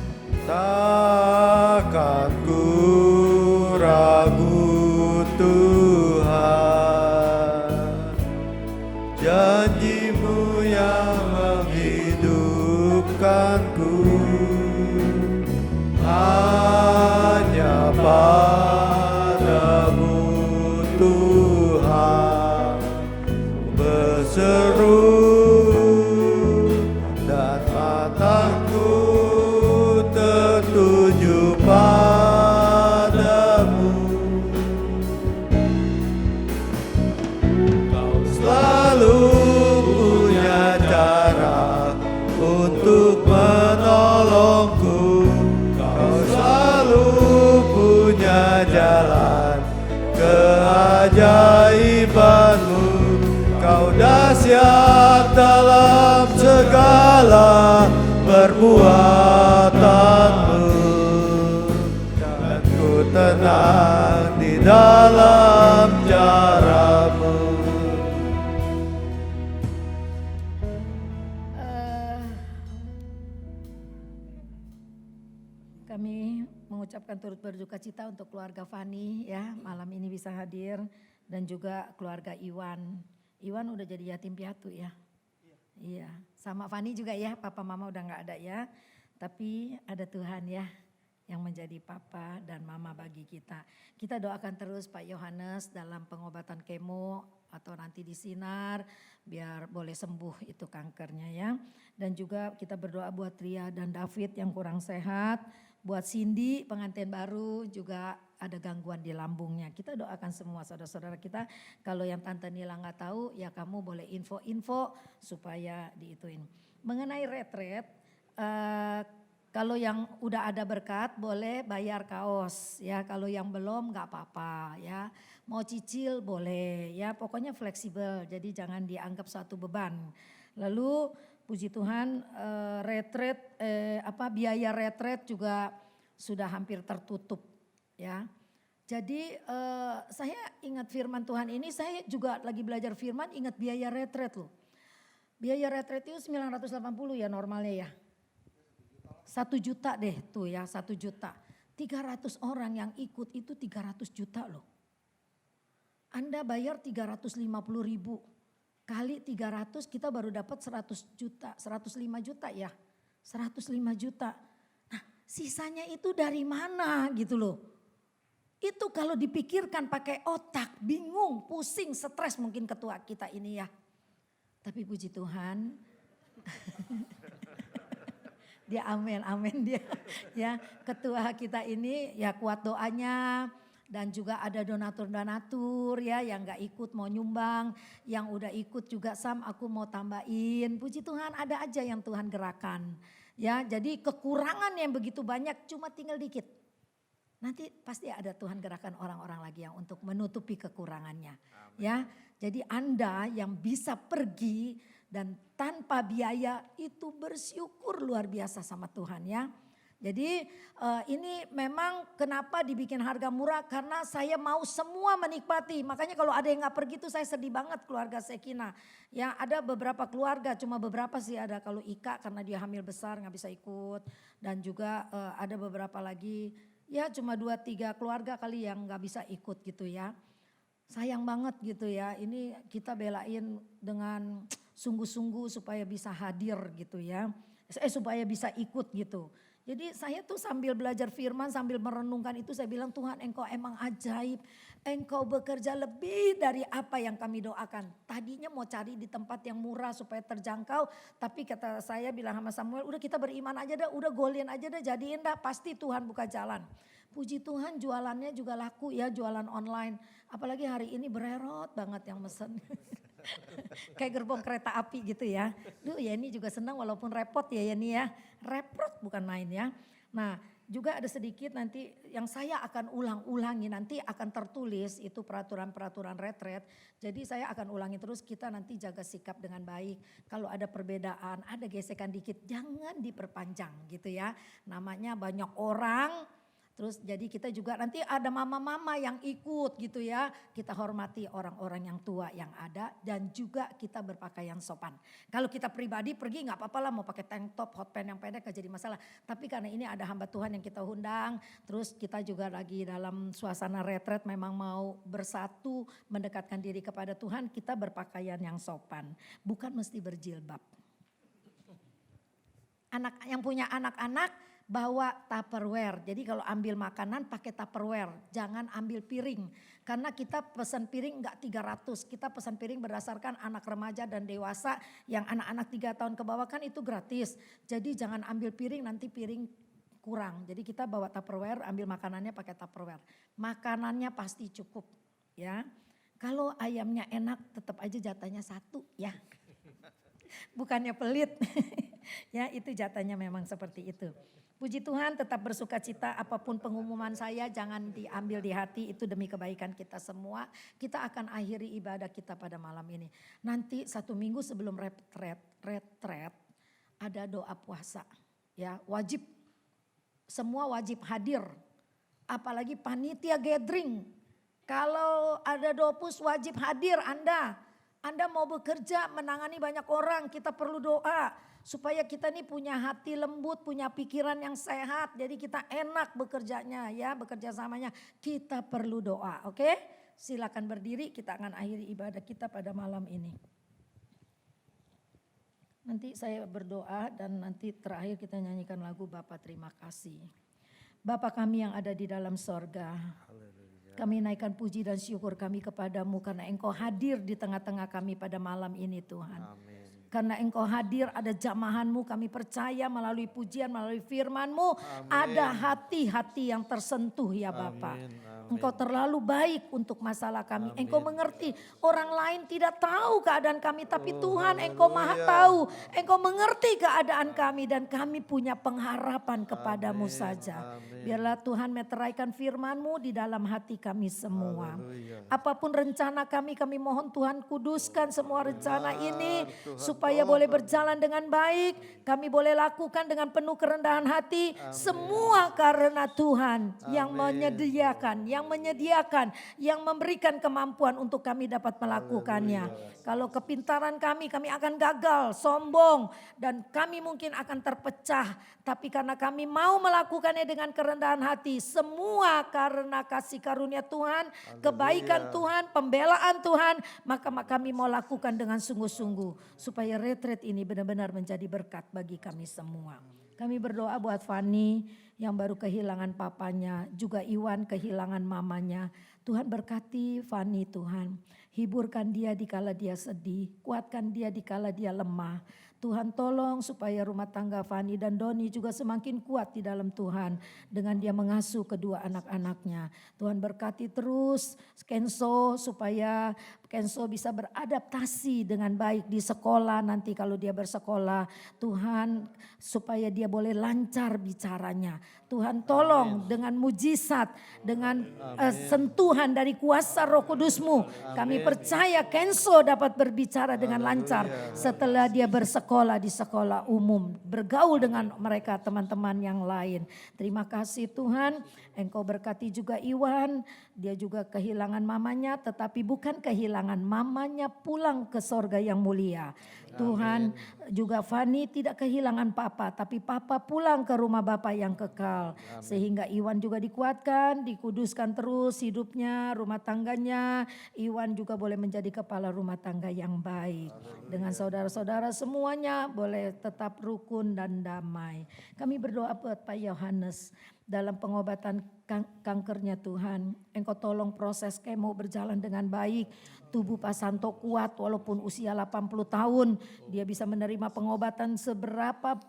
Takkan ku ragu Tuhan, janji-Mu yang menghidupkanku, hanya Padamu Tuhan berseru, dan mataku tertuju padamu. Kau selalu punya cara untuk menolongku. Kau selalu punya jalan keajaiban-Mu. Kau dahsyat dalam segala perbuatan-Mu, dan ku tenang di dalam cara-Mu. Kami mengucapkan turut berduka cita untuk keluarga Fani ya, malam ini bisa hadir, dan juga keluarga Iwan. Iwan udah jadi yatim piatu ya. Iya, sama Fani juga ya, papa mama udah nggak ada ya. Tapi ada Tuhan ya yang menjadi papa dan mama bagi kita. Kita doakan terus Pak Yohanes dalam pengobatan kemo atau nanti di sinar biar boleh sembuh itu kankernya ya. Dan juga kita berdoa buat Ria dan David yang kurang sehat. Buat Cindy pengantin baru juga ada gangguan di lambungnya. Kita doakan semua saudara-saudara kita. Kalau yang Tante Nila nggak tahu ya kamu boleh info-info supaya diituin. Mengenai retret, kalau yang udah ada berkat boleh bayar kaos ya. Kalau yang belum nggak apa-apa ya. Mau cicil boleh ya. Pokoknya fleksibel. Jadi jangan dianggap suatu beban. Lalu puji Tuhan biaya retret juga sudah hampir tertutup ya. Jadi saya ingat firman Tuhan ini, saya juga lagi belajar firman ingat biaya retret loh. Biaya retret itu 980 ya normalnya ya. 1 juta deh tuh ya, 1 juta. 300 orang yang ikut itu 300 juta loh. Anda bayar 350.000 kali 300 kita baru dapat 100 juta, 105 juta ya. 105 juta. Nah sisanya itu dari mana gitu loh. Itu kalau dipikirkan pakai otak, bingung, pusing, stres mungkin ketua kita ini ya. Tapi puji Tuhan, dia amin dia ya. Ketua kita ini ya kuat doanya. Dan juga ada donatur-donatur ya yang gak ikut mau nyumbang. Yang udah ikut juga Sam aku mau tambahin. Puji Tuhan ada aja yang Tuhan gerakan. Ya jadi kekurangan yang begitu banyak cuma tinggal dikit. Nanti pasti ada Tuhan gerakan orang-orang lagi yang untuk menutupi kekurangannya. Amen. Ya jadi Anda yang bisa pergi dan tanpa biaya itu bersyukur luar biasa sama Tuhan ya. Jadi ini memang kenapa dibikin harga murah karena saya mau semua menikmati. Makanya kalau ada yang gak pergi tuh saya sedih banget keluarga Sekina. Ya ada beberapa keluarga cuma beberapa sih ada kalau Ika karena dia hamil besar gak bisa ikut. Dan juga ada beberapa lagi ya cuma 2-3 keluarga kali yang gak bisa ikut gitu ya. Sayang banget gitu ya ini kita belain dengan sungguh-sungguh supaya bisa hadir gitu ya. Supaya bisa ikut gitu. Jadi saya tuh sambil belajar firman, sambil merenungkan itu saya bilang Tuhan engkau emang ajaib. Engkau bekerja lebih dari apa yang kami doakan. Tadinya mau cari di tempat yang murah supaya terjangkau. Tapi kata saya bilang sama Samuel udah kita beriman aja dah, udah golin aja dah, jadiin dah. Pasti Tuhan buka jalan. Puji Tuhan jualannya juga laku ya, jualan online. Apalagi hari ini bererot banget yang mesen. Kayak gerbong kereta api gitu ya. Duh ya ini juga senang walaupun repot ya ini ya. Repot bukan main ya. Nah juga ada sedikit nanti yang saya akan ulang-ulangi, nanti akan tertulis itu peraturan-peraturan retret. Jadi saya akan ulangi terus, kita nanti jaga sikap dengan baik. Kalau ada perbedaan, ada gesekan dikit, jangan diperpanjang gitu ya. Namanya banyak orang. Terus jadi kita juga nanti ada mama-mama yang ikut gitu ya. Kita hormati orang-orang yang tua yang ada dan juga kita berpakaian sopan. Kalau kita pribadi pergi nggak apa-apa lah, mau pakai tank top, hot pants yang pendek gak jadi masalah. Tapi karena ini ada hamba Tuhan yang kita undang, terus kita juga lagi dalam suasana retret memang mau bersatu mendekatkan diri kepada Tuhan, kita berpakaian yang sopan. Bukan mesti berjilbab. Anak yang punya anak-anak bawa Tupperware. Jadi kalau ambil makanan pakai Tupperware, jangan ambil piring. Karena kita pesan piring enggak 300, kita pesan piring berdasarkan anak remaja dan dewasa. Yang anak-anak 3 tahun ke bawah kan itu gratis. Jadi jangan ambil piring, nanti piring kurang. Jadi kita bawa Tupperware, ambil makanannya pakai Tupperware. Makanannya pasti cukup ya. Kalau ayamnya enak tetap aja jatahnya 1 ya. Bukannya pelit. Ya itu jatahnya memang seperti itu. Puji Tuhan, tetap bersuka cita, apapun pengumuman saya jangan diambil di hati, itu demi kebaikan kita semua. Kita akan akhiri ibadah kita pada malam ini. Nanti 1 minggu sebelum retret ada doa puasa. Ya, wajib, semua wajib hadir. Apalagi panitia gathering. Kalau ada dopus wajib hadir Anda. Anda mau bekerja menangani banyak orang, kita perlu doa. Supaya kita nih punya hati lembut, punya pikiran yang sehat. Jadi kita enak bekerjanya ya, bekerja samanya. Kita perlu doa, oke? Silakan berdiri, kita akan akhiri ibadah kita pada malam ini. Nanti saya berdoa dan nanti terakhir kita nyanyikan lagu Bapa terima kasih. Bapa kami yang ada di dalam sorga. Kami naikkan puji dan syukur kami kepadamu karena Engkau hadir di tengah-tengah kami pada malam ini Tuhan. Amin. Karena Engkau hadir ada jamahanmu, kami percaya melalui pujian, melalui firman-Mu. Ada hati-hati yang tersentuh ya Bapa. Engkau terlalu baik untuk masalah kami. Engkau mengerti orang lain tidak tahu keadaan kami. Tapi Tuhan Engkau maha tahu. Engkau mengerti keadaan kami dan kami punya pengharapan kepadamu saja. Biarlah Tuhan meteraikan firman-Mu di dalam hati kami semua. Apapun rencana kami mohon Tuhan kuduskan semua rencana ini. Supaya boleh berjalan dengan baik, kami boleh lakukan dengan penuh kerendahan hati. Semua karena Tuhan yang menyediakan, yang memberikan kemampuan untuk kami dapat melakukannya. Kalau kepintaran kami akan gagal, sombong, dan kami mungkin akan terpecah. Tapi karena kami mau melakukannya dengan kerendahan hati, semua karena kasih karunia Tuhan, kebaikan Tuhan, pembelaan Tuhan, maka kami mau lakukan dengan sungguh-sungguh. Supaya retret ini benar-benar menjadi berkat bagi kami semua. Kami berdoa buat Fani yang baru kehilangan papanya, juga Iwan kehilangan mamanya. Tuhan berkati Fani Tuhan, hiburkan dia dikala dia sedih, kuatkan dia dikala dia lemah. Tuhan tolong supaya rumah tangga Fani dan Doni juga semakin kuat di dalam Tuhan. Dengan dia mengasuh kedua anak-anaknya. Tuhan berkati terus Kenzo supaya Kenzo bisa beradaptasi dengan baik di sekolah nanti kalau dia bersekolah. Tuhan supaya dia boleh lancar bicaranya. Tuhan tolong dengan mujizat, dengan sentuhan dari kuasa Roh Kudus-Mu. Kami percaya Kenzo dapat berbicara dengan lancar setelah dia bersekolah di sekolah umum. Bergaul dengan mereka teman-teman yang lain. Terima kasih Tuhan, Engkau berkati juga Iwan. Dia juga kehilangan mamanya tetapi bukan kehilangan mamanya, pulang ke sorga yang mulia. Tuhan juga Fani tidak kehilangan papa, tapi papa pulang ke rumah Bapa yang kekal. Sehingga Iwan juga dikuatkan, dikuduskan terus hidupnya, rumah tangganya. Iwan juga boleh menjadi kepala rumah tangga yang baik. Dengan saudara-saudara semuanya boleh tetap rukun dan damai. Kami berdoa buat Pak Yohanes dalam pengobatan kankernya Tuhan. Engkau tolong proses kemo berjalan dengan baik. Tubuh Pak Santo kuat walaupun usia 80 tahun. Dia bisa menerima pengobatan seberapa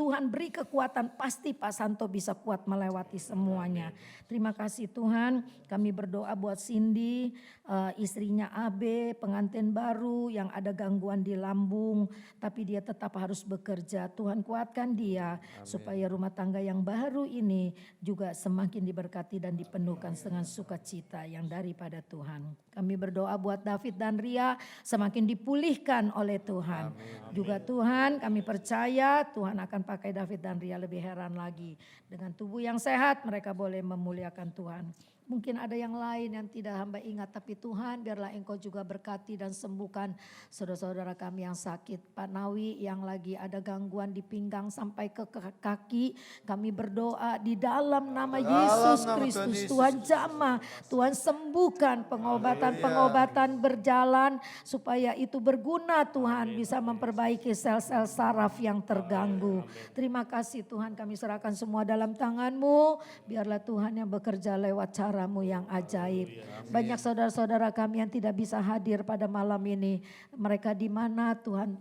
Tuhan beri kekuatan, pasti Pak Santo bisa kuat melewati semuanya. Terima kasih Tuhan, kami berdoa buat Cindy, istrinya Abe, pengantin baru yang ada gangguan di lambung, tapi dia tetap harus bekerja. Tuhan kuatkan dia supaya rumah tangga yang baru ini juga semakin diberkati dan dipenuhkan dengan sukacita yang daripada Tuhan. Kami berdoa buat David dan Ria semakin dipulihkan oleh Tuhan. Juga Tuhan kami percaya Tuhan akan pakai David dan Ria lebih heran lagi. Dengan tubuh yang sehat mereka boleh memuliakan Tuhan. Mungkin ada yang lain yang tidak hamba ingat, tapi Tuhan biarlah Engkau juga berkati dan sembuhkan saudara-saudara kami yang sakit. Pak Nawi yang lagi ada gangguan di pinggang sampai ke kaki, kami berdoa di dalam nama Yesus Kristus. Tuhan jamah, Tuhan sembuhkan, pengobatan berjalan supaya itu berguna Tuhan, bisa memperbaiki sel-sel saraf yang terganggu. Terima kasih Tuhan, kami serahkan semua dalam tangan-Mu, biarlah Tuhan yang bekerja lewat cara-Mu yang ajaib. Banyak saudara-saudara kami yang tidak bisa hadir pada malam ini. Mereka di mana Tuhan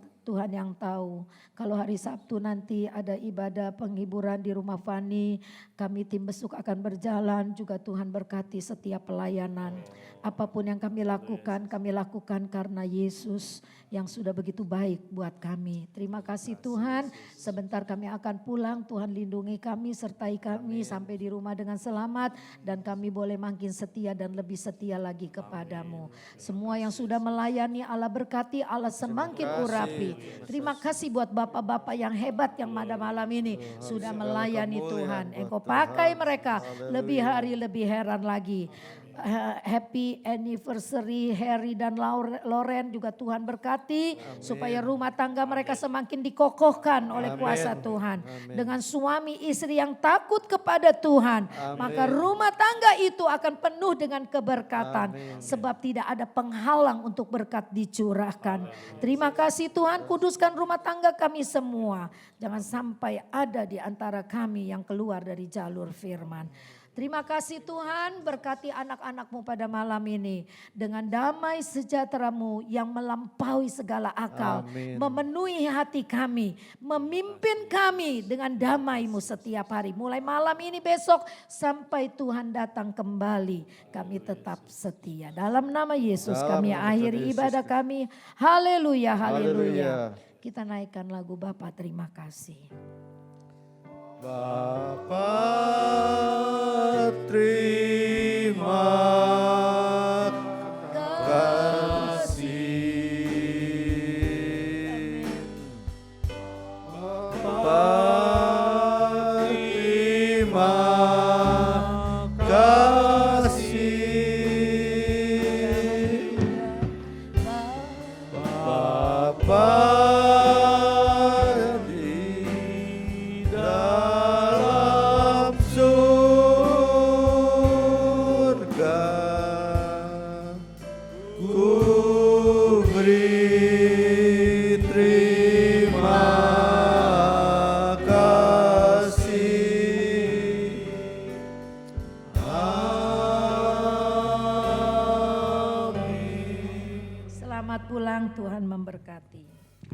yang tahu. Kalau hari Sabtu nanti ada ibadah penghiburan di rumah Fani, kami tim besuk akan berjalan, juga Tuhan berkati setiap pelayanan. Apapun yang kami lakukan karena Yesus yang sudah begitu baik buat kami. Terima kasih Tuhan, sebentar kami akan pulang, Tuhan lindungi kami, sertai kami sampai di rumah dengan selamat, dan kami boleh makin setia dan lebih setia lagi kepadamu. Semua yang sudah melayani Allah berkati, Allah semakin urapi. Terima kasih buat bapak-bapak yang hebat yang pada malam ini sudah melayani Tuhan. Engkau pakai mereka lebih hari lebih heran lagi. Happy anniversary Harry dan Loren, juga Tuhan berkati supaya rumah tangga mereka semakin dikokohkan oleh kuasa Tuhan. Dengan suami istri yang takut kepada Tuhan, maka rumah tangga itu akan penuh dengan keberkatan. Sebab tidak ada penghalang untuk berkat dicurahkan. Terima kasih Tuhan, kuduskan rumah tangga kami semua. Jangan sampai ada di antara kami yang keluar dari jalur firman. Terima kasih Tuhan, berkati anak-anak-Mu pada malam ini. Dengan damai sejahtera-Mu yang melampaui segala akal. Memenuhi hati kami, memimpin kami dengan damai-Mu setiap hari. Mulai malam ini, besok, sampai Tuhan datang kembali. Kami tetap setia. Dalam nama Yesus kami akhiri ibadah kami. Haleluya, haleluya. Kita naikkan lagu Bapa terima kasih. Bapa terima kasih, Bapa terima kasih, Bapa Selamat pulang, Tuhan memberkati.